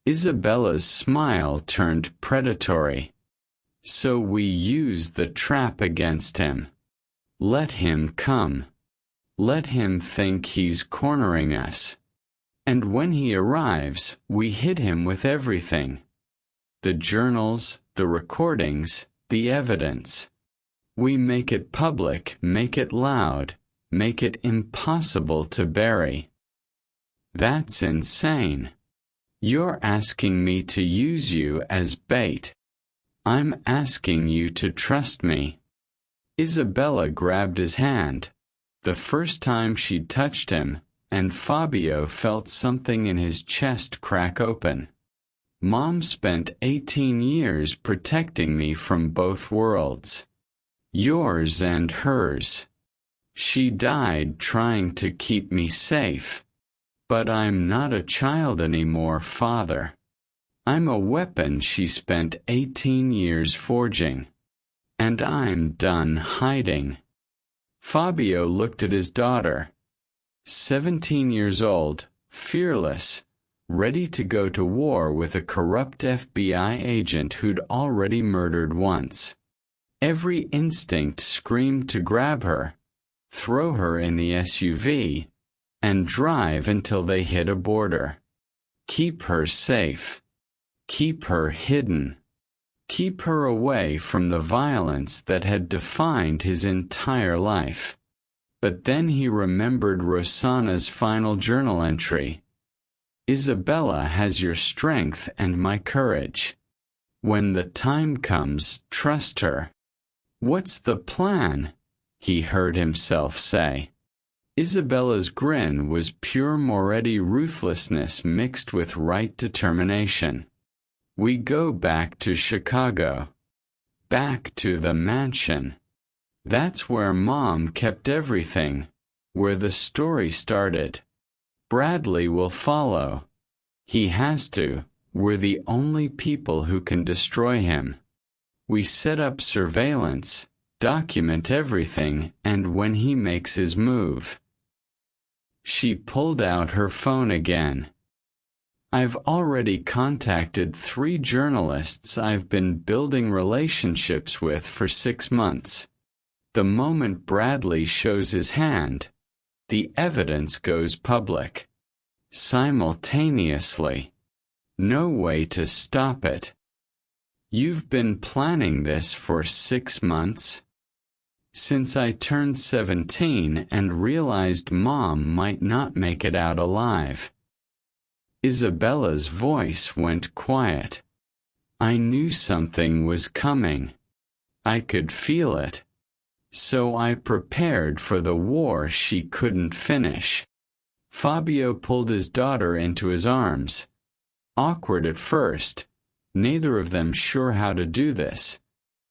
Isabella's smile turned predatory. So we use the trap against him. Let him come. Let him think he's cornering us. And when he arrives, we hit him with everything. The journals, the recordings, the evidence. We make it public, make it loud, make it impossible to bury. That's insane. You're asking me to use you as bait. I'm asking you to trust me. Isabella grabbed his hand, the first time she'd touched him, and Fabio felt something in his chest crack open. Mom spent 18 years protecting me from both worlds. Yours and hers. She died trying to keep me safe. But I'm not a child anymore, Father. I'm a weapon she spent 18 years forging. And I'm done hiding. Fabio looked at his daughter. 17 years old, fearless, ready to go to war with a corrupt FBI agent who'd already murdered once. Every instinct screamed to grab her, throw her in the SUV, and drive until they hit a border. Keep her safe. Keep her hidden. Keep her away from the violence that had defined his entire life. But then he remembered Rosanna's final journal entry. Isabella has your strength and my courage. When the time comes, trust her. What's the plan? He heard himself say. Isabella's grin was pure Moretti ruthlessness mixed with right determination. We go back to Chicago. Back to the mansion. That's where Mom kept everything, where the story started. Bradley will follow. He has to. We're the only people who can destroy him. We set up surveillance, document everything, and when he makes his move. She pulled out her phone again. I've already contacted 3 journalists I've been building relationships with for 6 months. The moment Bradley shows his hand, the evidence goes public. Simultaneously. No way to stop it. You've been planning this for 6 months? Since I turned 17 and realized Mom might not make it out alive. Isabella's voice went quiet. I knew something was coming. I could feel it. So I prepared for the war she couldn't finish. Fabio pulled his daughter into his arms. Awkward at first, neither of them sure how to do this.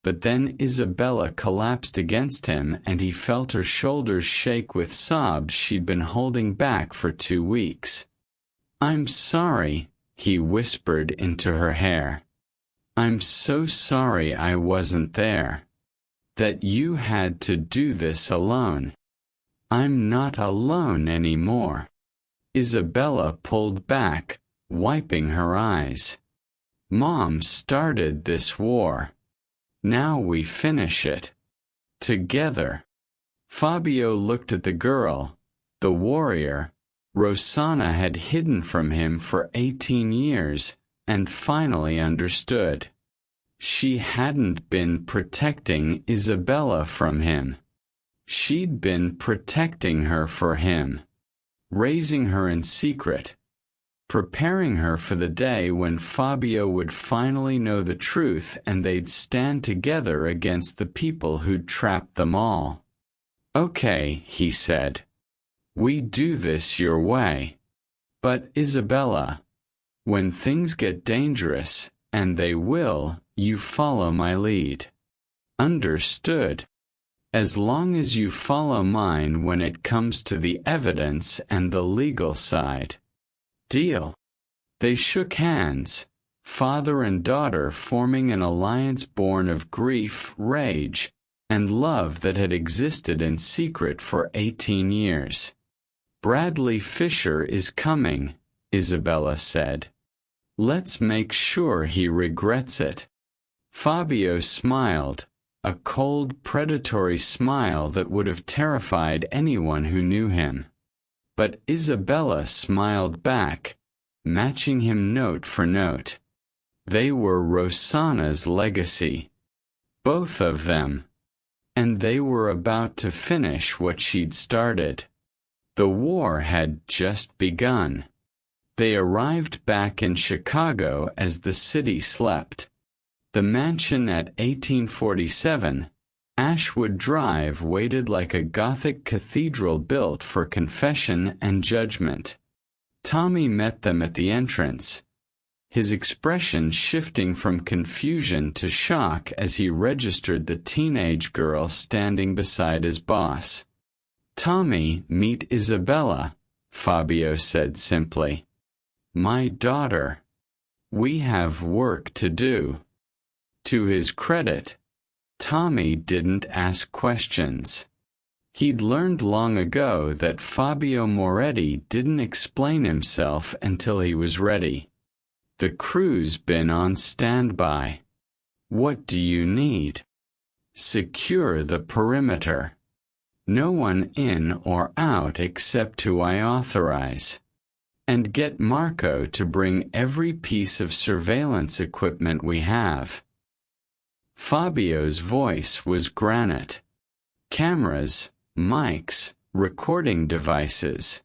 But then Isabella collapsed against him and he felt her shoulders shake with sobs she'd been holding back for 2 weeks. I'm sorry, he whispered into her hair. I'm so sorry I wasn't there. That you had to do this alone. I'm not alone anymore. Isabella pulled back, wiping her eyes. Mom started this war. Now we finish it. Together. Fabio looked at the girl, the warrior, Rosanna had hidden from him for 18 years, and finally understood. She hadn't been protecting Isabella from him. She'd been protecting her for him, raising her in secret, preparing her for the day when Fabio would finally know the truth and they'd stand together against the people who'd trapped them all. Okay, he said. We do this your way. But Isabella, when things get dangerous, and they will, you follow my lead. Understood. As long as you follow mine when it comes to the evidence and the legal side. Deal. They shook hands, father and daughter forming an alliance born of grief, rage, and love that had existed in secret for 18 years. Bradley Fisher is coming, Isabella said. Let's make sure he regrets it. Fabio smiled, a cold, predatory smile that would have terrified anyone who knew him. But Isabella smiled back, matching him note for note. They were Rosanna's legacy. Both of them. And they were about to finish what she'd started. The war had just begun. They arrived back in Chicago as the city slept. The mansion at 1847, Ashwood Drive, waited like a Gothic cathedral built for confession and judgment. Tommy met them at the entrance, his expression shifting from confusion to shock as he registered the teenage girl standing beside his boss. "Tommy, meet Isabella," Fabio said simply. "My daughter. We have work to do." To his credit, Tommy didn't ask questions. He'd learned long ago that Fabio Moretti didn't explain himself until he was ready. "The crew's been on standby. What do you need?" "Secure the perimeter. No one in or out except who I authorize. And get Marco to bring every piece of surveillance equipment we have." Fabio's voice was granite. Cameras, mics, recording devices.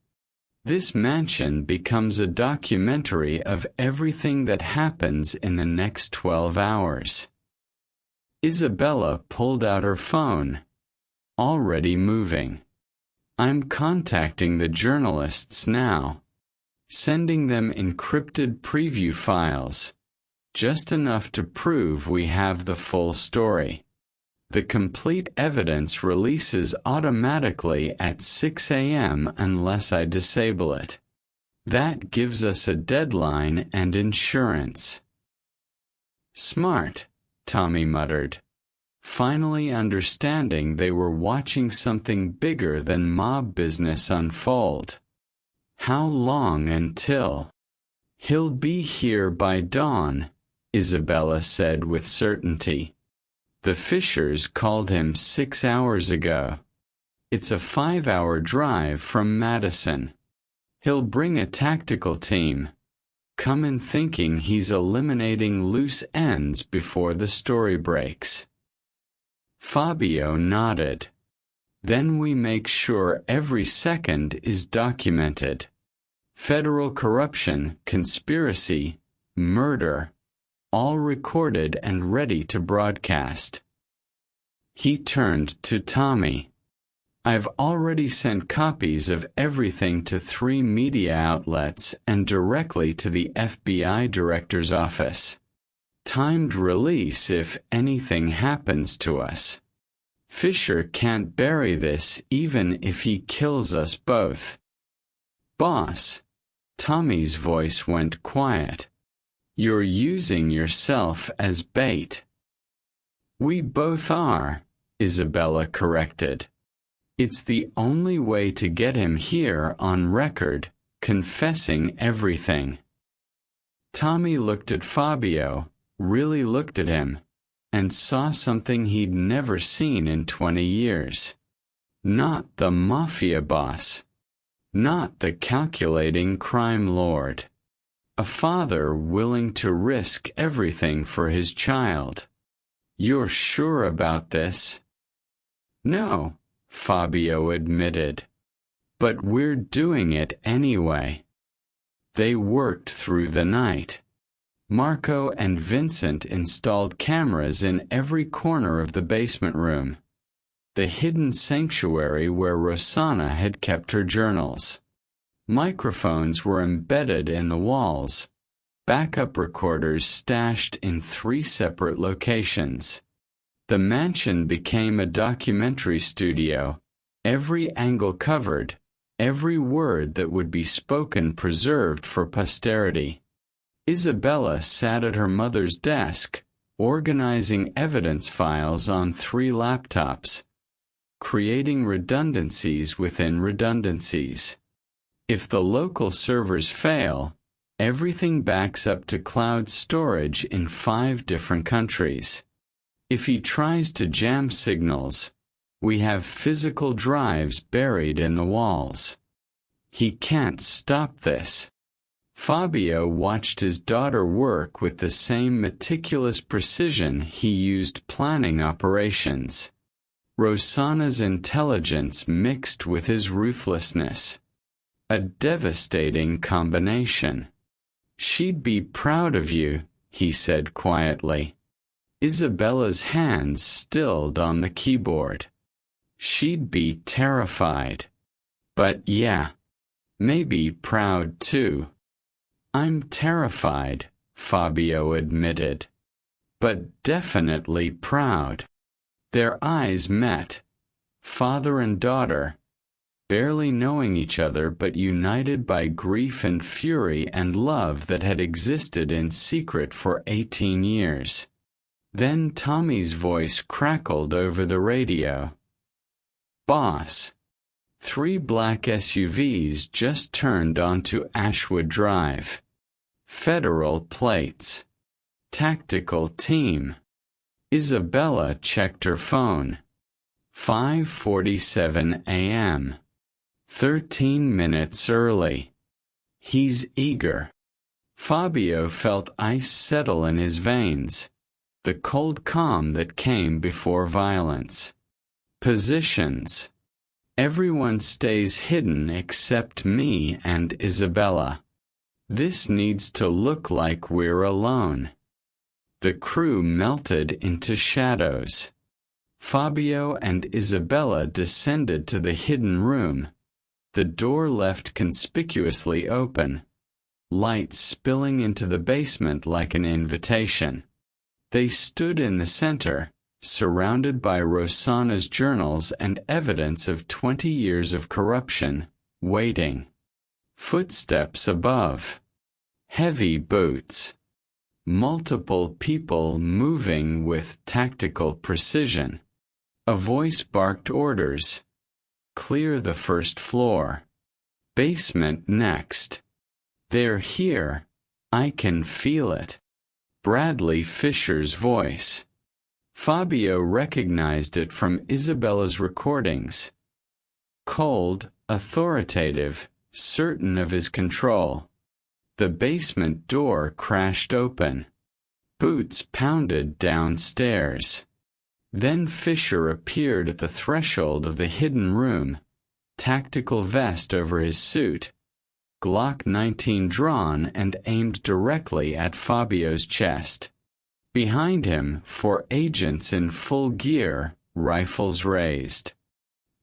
This mansion becomes a documentary of everything that happens in the next 12 hours. Isabella pulled out her phone. "Already moving. I'm contacting the journalists now. Sending them encrypted preview files. Just enough to prove we have the full story. The complete evidence releases automatically at 6 a.m. unless I disable it. That gives us a deadline and insurance." "Smart," Tommy muttered, finally understanding they were watching something bigger than mob business unfold. "How long until?" "He'll be here by dawn," Isabella said with certainty. "The Fishers called him 6 hours ago. It's a 5-hour drive from Madison. He'll bring a tactical team. Come in thinking he's eliminating loose ends before the story breaks." Fabio nodded. "Then we make sure every second is documented. Federal corruption, conspiracy, murder, all recorded and ready to broadcast." He turned to Tommy. "I've already sent copies of everything to 3 media outlets and directly to the FBI director's office. Timed release if anything happens to us. Fisher can't bury this even if he kills us both." "Boss," Tommy's voice went quiet. "You're using yourself as bait." "We both are," Isabella corrected. "It's the only way to get him here on record, confessing everything." Tommy looked at Fabio, really looked at him, and saw something he'd never seen in 20 years. Not the Mafia Boss. Not the calculating crime lord. A father willing to risk everything for his child. "You're sure about this?" "No," Fabio admitted. "But we're doing it anyway." They worked through the night. Marco and Vincent installed cameras in every corner of the basement room, the hidden sanctuary where Rosanna had kept her journals. Microphones were embedded in the walls, backup recorders stashed in 3 separate locations. The mansion became a documentary studio, every angle covered, every word that would be spoken preserved for posterity. Isabella sat at her mother's desk, organizing evidence files on 3 laptops, creating redundancies within redundancies. If the local servers fail, Everything backs up to cloud storage in 5 different countries. If he tries to jam signals, we have physical drives buried in the walls. He can't stop this. Fabio watched his daughter work with the same meticulous precision he used planning operations. Rosanna's intelligence mixed with his ruthlessness. A devastating combination. "She'd be proud of you," he said quietly. Isabella's hands stilled on the keyboard. "She'd be terrified. But yeah, maybe proud too." "I'm terrified," Fabio admitted. "But definitely proud." Their eyes met, father and daughter, barely knowing each other but united by grief and fury and love that had existed in secret for 18 years. Then Tommy's voice crackled over the radio. "Boss, 3 black SUVs just turned onto Ashwood Drive. Federal plates. Tactical team." Isabella checked her phone. 5:47 a.m. 13 minutes early. He's eager. Fabio felt ice settle in his veins, the cold calm that came before violence. Positions. "Everyone stays hidden except me and Isabella. This needs to look like we're alone." The crew melted into shadows. Fabio and Isabella descended to the hidden room, the door left conspicuously open, light spilling into the basement like an invitation. They stood in the center, surrounded by Rosanna's journals and evidence of 20 years of corruption, waiting. Footsteps above. Heavy boots. Multiple people moving with tactical precision. A voice barked orders. "Clear the first floor. Basement next. They're here. I can feel it." Bradley Fisher's voice. Fabio recognized it from Isabella's recordings. Cold, authoritative, certain of his control. The basement door crashed open. Boots pounded downstairs. Then Fisher appeared at the threshold of the hidden room, tactical vest over his suit, Glock 19 drawn and aimed directly at Fabio's chest. Behind him, 4 agents in full gear, rifles raised.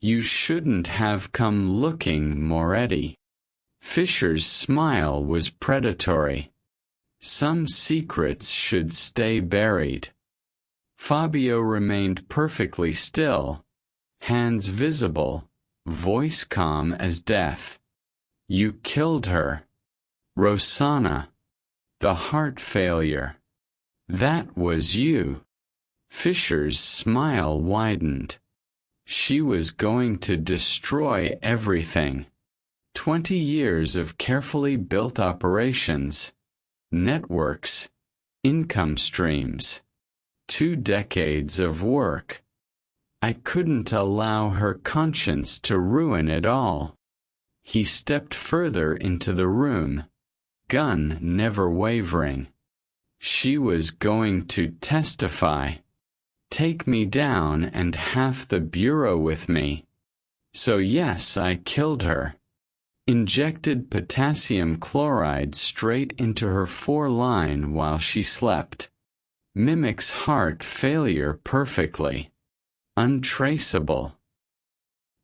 "You shouldn't have come looking, Moretti." Fisher's smile was predatory. "Some secrets should stay buried." Fabio remained perfectly still, hands visible, voice calm as death. "You killed her. Rosanna. The heart failure. That was you." Fisher's smile widened. "She was going to destroy everything. 20 years of carefully built operations, networks, income streams. 2 decades of work. I couldn't allow her conscience to ruin it all." He stepped further into the room, gun never wavering. "She was going to testify. Take me down and half the bureau with me. So yes, I killed her. Injected potassium chloride straight into her foreline while she slept. Mimics heart failure perfectly. Untraceable."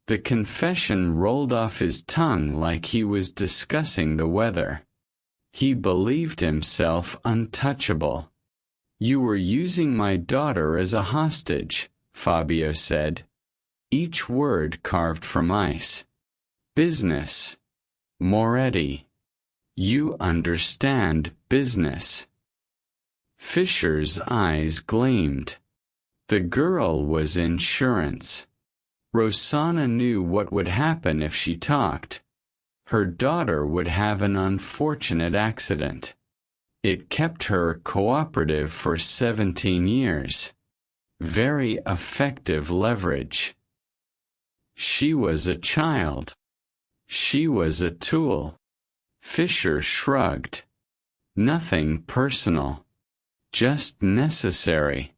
The confession rolled off his tongue like he was discussing the weather. He believed himself untouchable. "You were using my daughter as a hostage," Fabio said, each word carved from ice. "Business. Moretti. You understand business." Fisher's eyes gleamed. The girl was insurance. Rosanna knew what would happen if she talked. Her daughter would have an unfortunate accident. It kept her cooperative for 17 years. Very effective leverage. She was a child. She was a tool. Fisher shrugged. Nothing personal. Just necessary.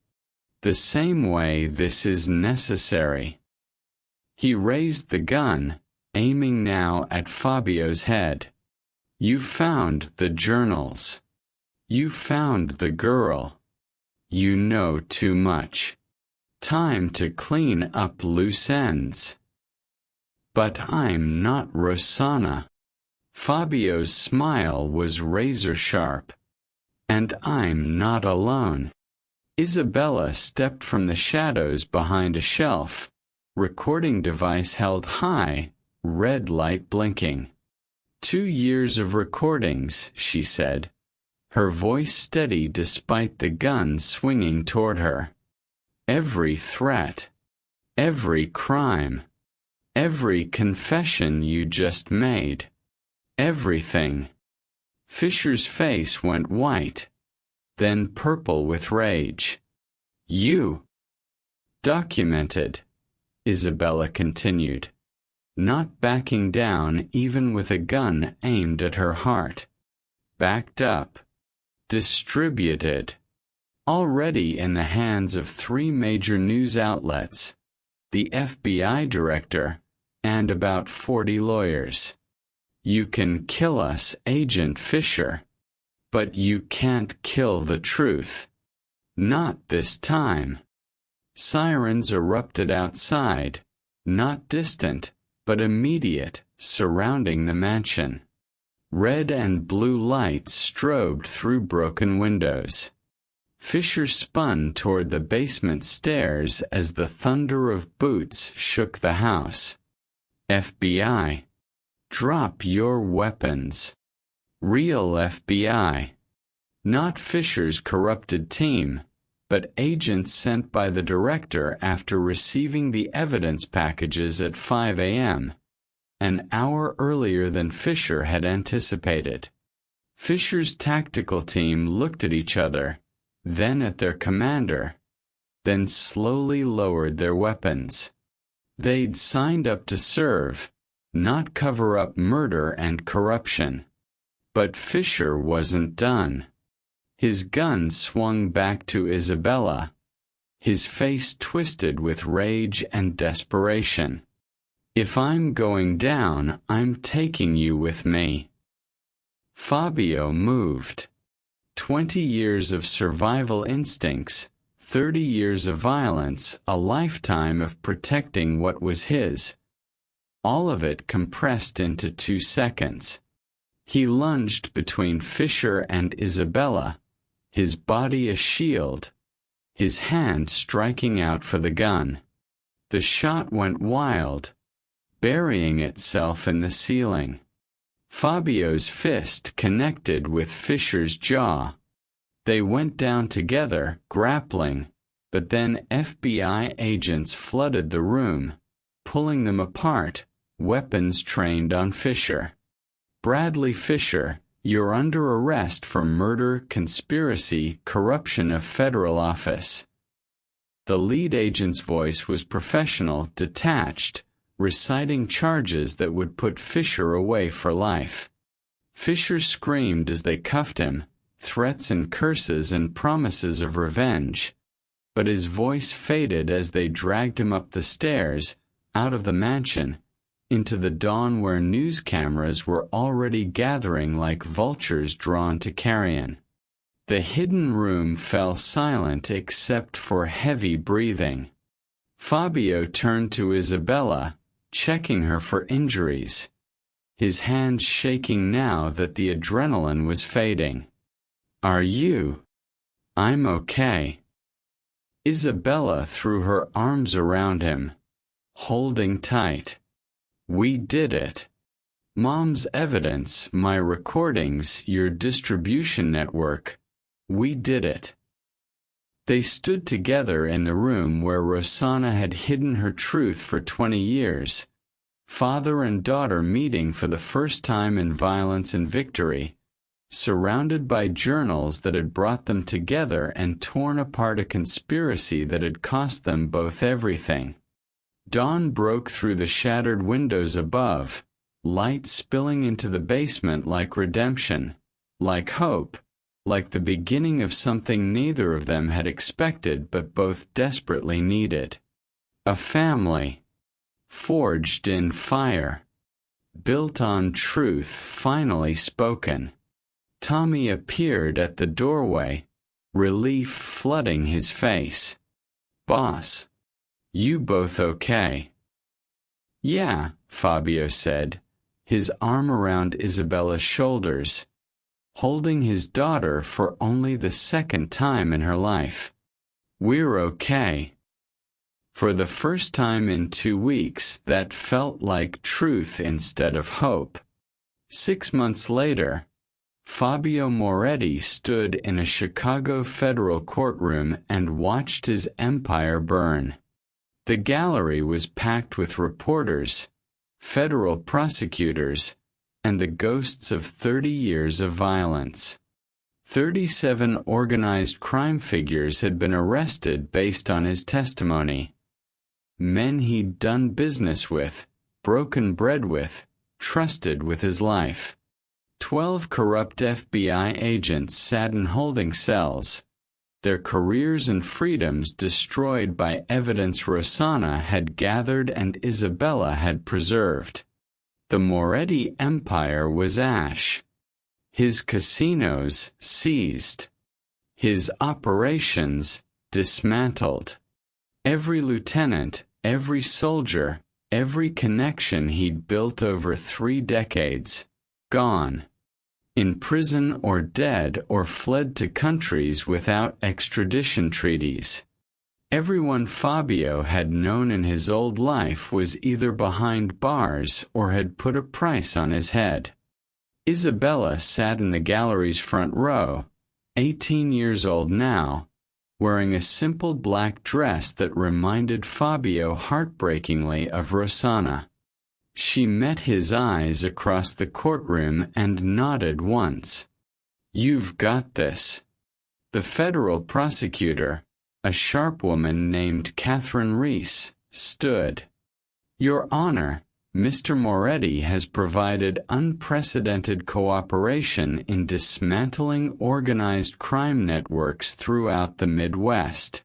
The same way this is necessary. He raised the gun, aiming now at Fabio's head. You found the journals. You found the girl. You know too much. Time to clean up loose ends. But I'm not Rosanna. Fabio's smile was razor-sharp. And I'm not alone. Isabella stepped from the shadows behind a shelf, recording device held high, red light blinking. 2 years of recordings, she said, her voice steady despite the gun swinging toward her. Every threat, every crime, every confession you just made, everything. Fisher's face went white, then purple with rage. You documented, Isabella continued, not backing down even with a gun aimed at her heart. Backed up. Distributed. Already in the hands of 3 major news outlets, the FBI director, and about 40 lawyers. You can kill us, Agent Fisher, but you can't kill the truth. Not this time. Sirens erupted outside, not distant, but immediate, surrounding the mansion. Red and blue lights strobed through broken windows. Fisher spun toward the basement stairs as the thunder of boots shook the house. FBI. Drop your weapons. Real FBI. Not Fisher's corrupted team, but agents sent by the director after receiving the evidence packages at 5 a.m., an hour earlier than Fisher had anticipated. Fisher's tactical team looked at each other, then at their commander, then slowly lowered their weapons. They'd signed up to serve, not cover up murder and corruption. But Fisher wasn't done. His gun swung back to Isabella, his face twisted with rage and desperation. If I'm going down, I'm taking you with me. Fabio moved. 20 years of survival instincts, 30 years of violence, a lifetime of protecting what was his. All of it compressed into 2 seconds. He lunged between Fisher and Isabella, his body a shield, his hand striking out for the gun. The shot went wild, burying itself in the ceiling. Fabio's fist connected with Fisher's jaw. They went down together, grappling, but then FBI agents flooded the room, pulling them apart, weapons trained on Fisher. Bradley Fisher, you're under arrest for murder, conspiracy, corruption of federal office. The lead agent's voice was professional, detached, reciting charges that would put Fisher away for life. Fisher screamed as they cuffed him, threats and curses and promises of revenge. But his voice faded as they dragged him up the stairs, out of the mansion, into the dawn where news cameras were already gathering like vultures drawn to carrion. The hidden room fell silent except for heavy breathing. Fabio turned to Isabella, checking her for injuries, his hands shaking now that the adrenaline was fading. Are you? I'm okay. Isabella threw her arms around him, holding tight. We did it. Mom's evidence, my recordings, your distribution network. We did it. They stood together in the room where Rosanna had hidden her truth for 20 years, Father and daughter meeting for the first time in violence and victory, surrounded by journals that had brought them together and torn apart a conspiracy that had cost them both everything. Dawn broke through the shattered windows above, light spilling into the basement like redemption, like hope, like the beginning of something neither of them had expected but both desperately needed. A family, forged in fire, built on truth finally spoken. Tommy appeared at the doorway, relief flooding his face. "Boss, you both okay?" "Yeah," Fabio said, his arm around Isabella's shoulders, holding his daughter for only the second time in her life. "We're okay." For the first time in 2 weeks, that felt like truth instead of hope. 6 months later, Fabio Moretti stood in a Chicago federal courtroom and watched his empire burn. The gallery was packed with reporters, federal prosecutors, and the ghosts of 30 years of violence. 37 organized crime figures had been arrested based on his testimony. Men he'd done business with, broken bread with, trusted with his life. 12 corrupt FBI agents sat in holding cells, their careers and freedoms destroyed by evidence Rosanna had gathered and Isabella had preserved. The Moretti empire was ash. His casinos seized. His operations dismantled. Every lieutenant, every soldier, every connection he'd built over 3 decades, gone. In prison or dead or fled to countries without extradition treaties. Everyone Fabio had known in his old life was either behind bars or had put a price on his head. Isabella sat in the gallery's front row, 18 years old now, wearing a simple black dress that reminded Fabio heartbreakingly of Rosanna. She met his eyes across the courtroom and nodded once. "You've got this." The federal prosecutor, a sharp woman named Catherine Reese, stood. "Your Honor, Mr. Moretti has provided unprecedented cooperation in dismantling organized crime networks throughout the Midwest.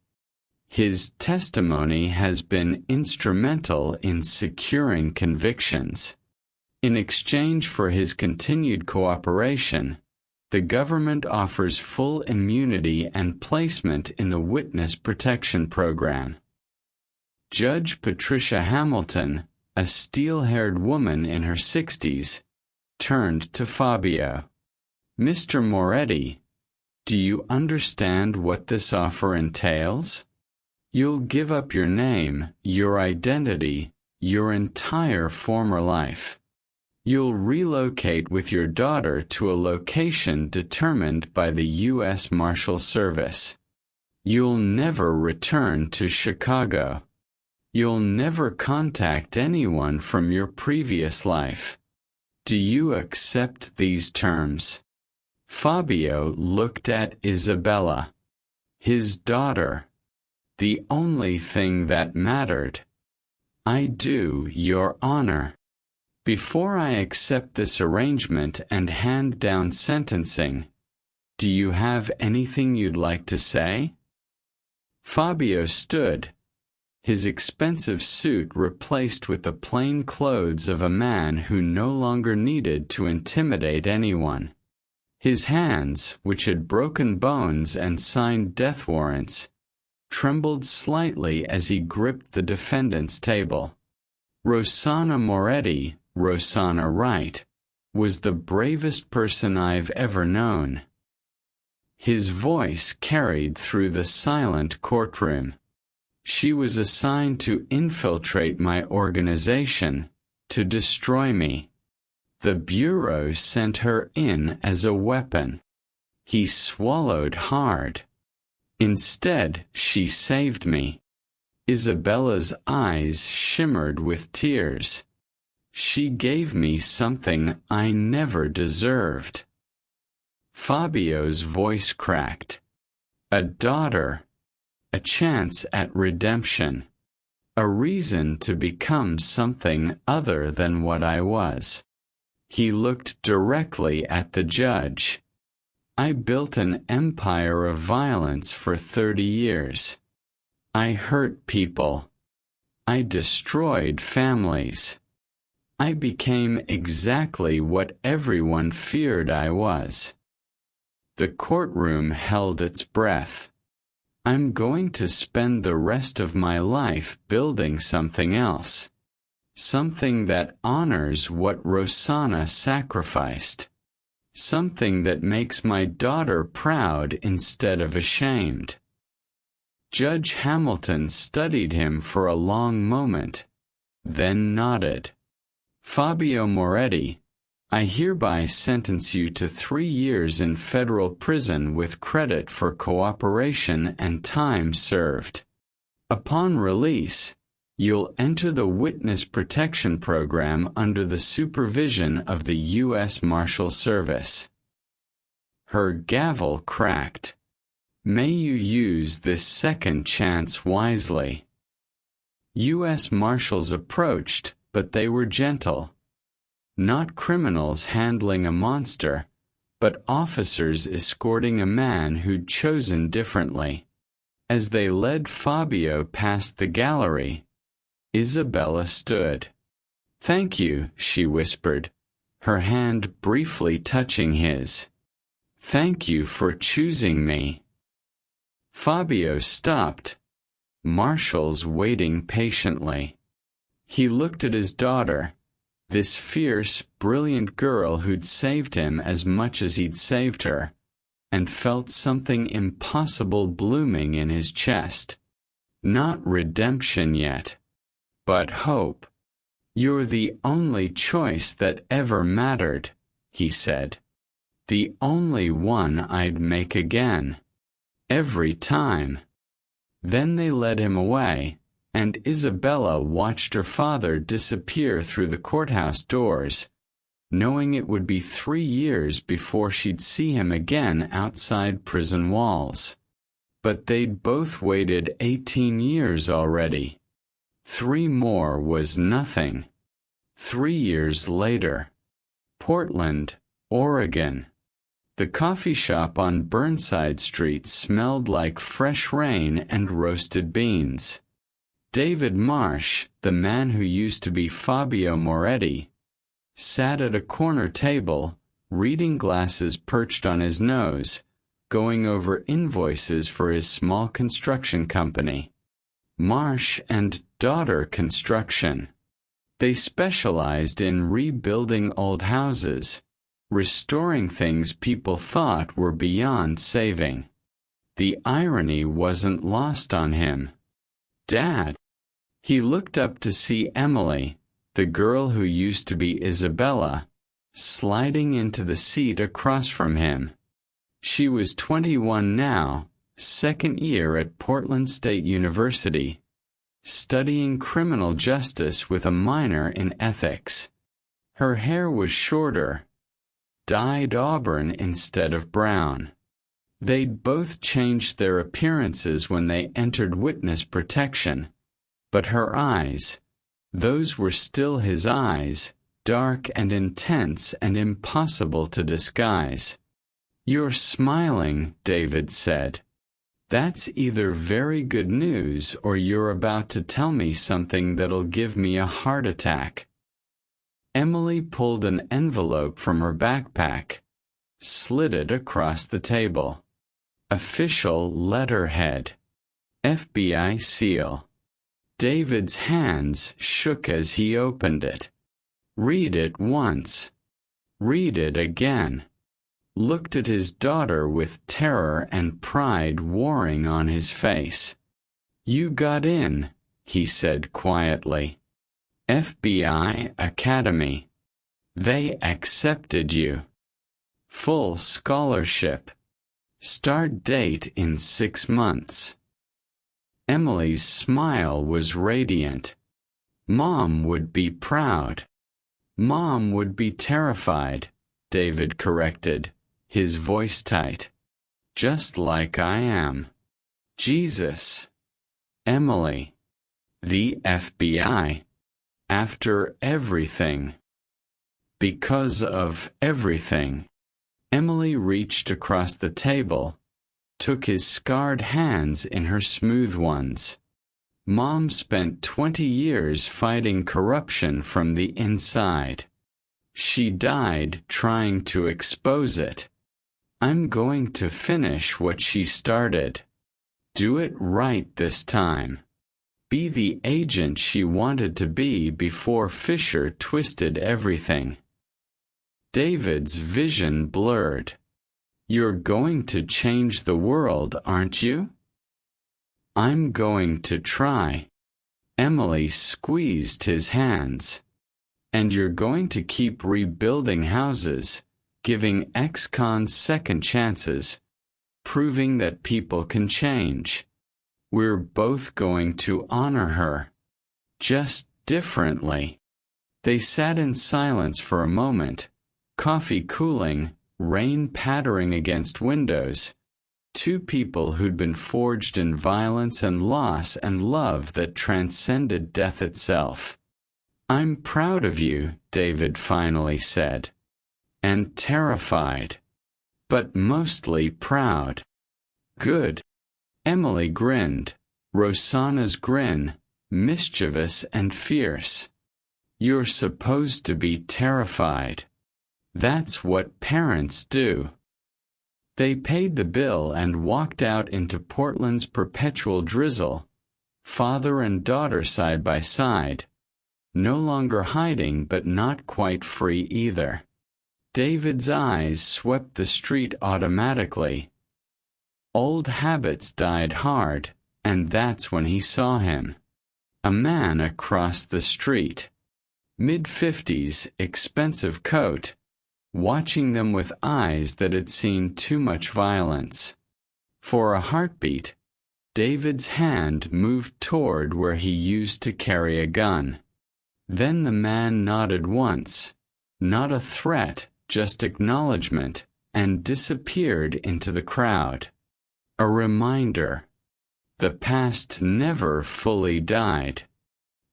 His testimony has been instrumental in securing convictions. In exchange for his continued cooperation, the government offers full immunity and placement in the Witness Protection Program." Judge Patricia Hamilton, a steel-haired woman in her 60s, turned to Fabio. "Mr. Moretti, do you understand what this offer entails? You'll give up your name, your identity, your entire former life. You'll relocate with your daughter to a location determined by the U.S. Marshal Service. You'll never return to Chicago. You'll never contact anyone from your previous life. Do you accept these terms?" Fabio looked at Isabella, his daughter, the only thing that mattered. "I do, Your Honor. Before I accept this arrangement and hand down sentencing, do you have anything you'd like to say?" Fabio stood, his expensive suit replaced with the plain clothes of a man who no longer needed to intimidate anyone. His hands, which had broken bones and signed death warrants, trembled slightly as he gripped the defendant's table. Rosanna Moretti, Rosanna Wright, was the bravest person I've ever known. His voice carried through the silent courtroom. She was assigned to infiltrate my organization, to destroy me. The Bureau sent her in as a weapon. He swallowed hard. Instead, she saved me. Isabella's eyes shimmered with tears. She gave me something I never deserved. Fabio's voice cracked. A daughter. A chance at redemption. A reason to become something other than what I was. He looked directly at the judge. I built an empire of violence for 30 years. I hurt people. I destroyed families. I became exactly what everyone feared I was. The courtroom held its breath. I'm going to spend the rest of my life building something else. Something that honors what Rosanna sacrificed. Something that makes my daughter proud instead of ashamed. Judge Hamilton studied him for a long moment, then nodded. Fabio Moretti, I hereby sentence you to 3 years in federal prison with credit for cooperation and time served. Upon release, you'll enter the Witness Protection Program under the supervision of the U.S. Marshal Service. Her gavel cracked. May you use this second chance wisely. U.S. Marshals approached, but they were gentle. Not criminals handling a monster, but officers escorting a man who'd chosen differently. As they led Fabio past the gallery, Isabella stood. Thank you, she whispered, her hand briefly touching his. Thank you for choosing me. Fabio stopped, marshals waiting patiently. He looked at his daughter, this fierce, brilliant girl who'd saved him as much as he'd saved her, and felt something impossible blooming in his chest. Not redemption yet, but hope. You're the only choice that ever mattered, he said. The only one I'd make again. Every time. Then they led him away, and Isabella watched her father disappear through the courthouse doors, knowing it would be 3 years before she'd see him again outside prison walls. But they'd both waited 18 years already. 3 more was nothing. 3 years later. Portland, Oregon. The coffee shop on Burnside Street smelled like fresh rain and roasted beans. David Marsh, the man who used to be Fabio Moretti, sat at a corner table, reading glasses perched on his nose, going over invoices for his small construction company. Marsh and Daughter Construction. They specialized in rebuilding old houses, restoring things people thought were beyond saving. The irony wasn't lost on him. Dad. He looked up to see Emily, the girl who used to be Isabella, sliding into the seat across from him. She was 21 now, second year at Portland State University, studying criminal justice with a minor in ethics. Her hair was shorter, dyed auburn instead of brown. They'd both changed their appearances when they entered witness protection, but her eyes, those were still his eyes, dark and intense and impossible to disguise. You're smiling, David said. That's either very good news or you're about to tell me something that'll give me a heart attack. Emily pulled an envelope from her backpack, slid it across the table. Official letterhead. FBI seal. David's hands shook as he opened it. Read it once. Read it again. Looked at his daughter with terror and pride warring on his face. You got in, he said quietly. FBI Academy. They accepted you. Full scholarship. Start date in 6 months. Emily's smile was radiant. Mom would be proud. Mom would be terrified, David corrected, his voice tight. Just like I am. Jesus. Emily. The FBI. After everything. Because of everything. Emily reached across the table, took his scarred hands in her smooth ones. Mom spent 20 years fighting corruption from the inside. She died trying to expose it. I'm going to finish what she started. Do it right this time. Be the agent she wanted to be before Fisher twisted everything. David's vision blurred. You're going to change the world, aren't you? I'm going to try. Emily squeezed his hands. And you're going to keep rebuilding houses, giving ex-cons second chances, proving that people can change. We're both going to honor her. Just differently. They sat in silence for a moment, coffee cooling, rain pattering against windows. Two people who'd been forged in violence and loss and love that transcended death itself. I'm proud of you, David finally said. And terrified. But mostly proud. Good. Emily grinned, Rosanna's grin, mischievous and fierce. You're supposed to be terrified. That's what parents do. They paid the bill and walked out into Portland's perpetual drizzle, father and daughter side by side, no longer hiding but not quite free either. David's eyes swept the street automatically. Old habits died hard, and that's when he saw him. A man across the street. Mid-50s, expensive coat, watching them with eyes that had seen too much violence. For a heartbeat, David's hand moved toward where he used to carry a gun. Then the man nodded once, not a threat, just acknowledgement, and disappeared into the crowd. A reminder. The past never fully died.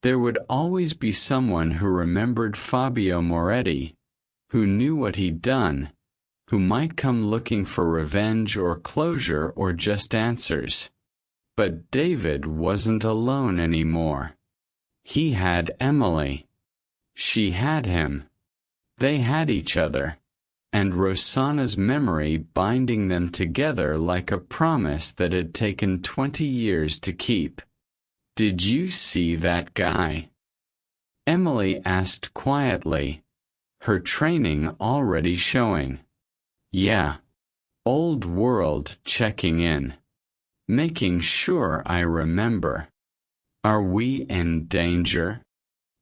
There would always be someone who remembered Fabio Moretti, who knew what he'd done, who might come looking for revenge or closure or just answers. But David wasn't alone anymore. He had Emily. She had him. They had each other, and Rosanna's memory binding them together like a promise that had taken 20 years to keep. Did you see that guy? Emily asked quietly, her training already showing. Yeah. Old world checking in. Making sure I remember. Are we in danger?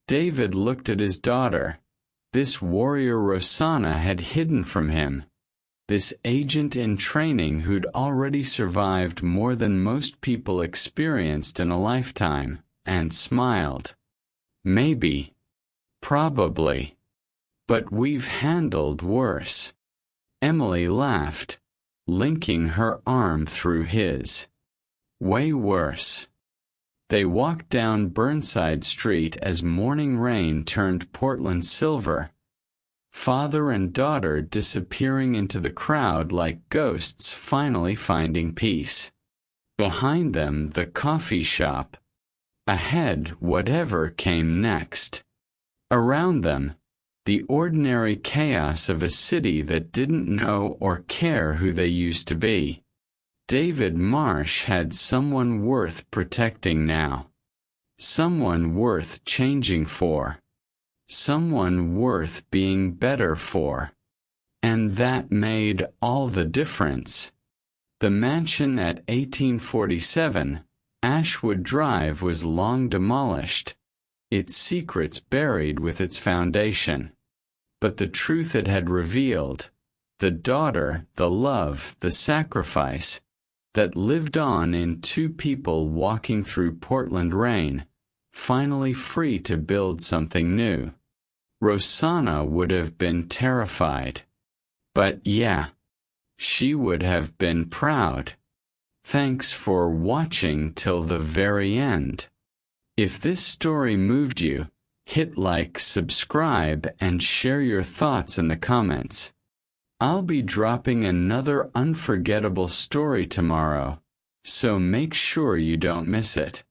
David looked at his daughter. This warrior Rosanna had hidden from him. This agent in training who'd already survived more than most people experienced in a lifetime, and smiled. Maybe. Probably. But we've handled worse. Emily laughed, linking her arm through his. Way worse. They walked down Burnside Street as morning rain turned Portland silver, father and daughter disappearing into the crowd like ghosts finally finding peace. Behind them, the coffee shop. Ahead, whatever came next. Around them, the ordinary chaos of a city that didn't know or care who they used to be. David Marsh had someone worth protecting now. Someone worth changing for. Someone worth being better for. And that made all the difference. The mansion at 1847, Ashwood Drive, was long demolished, its secrets buried with its foundation. But the truth it had revealed, the daughter, the love, the sacrifice, that lived on in two people walking through Portland rain, finally free to build something new. Rosanna would have been terrified. But yeah, she would have been proud. Thanks for watching till the very end. If this story moved you, hit like, subscribe, and share your thoughts in the comments. I'll be dropping another unforgettable story tomorrow, so make sure you don't miss it.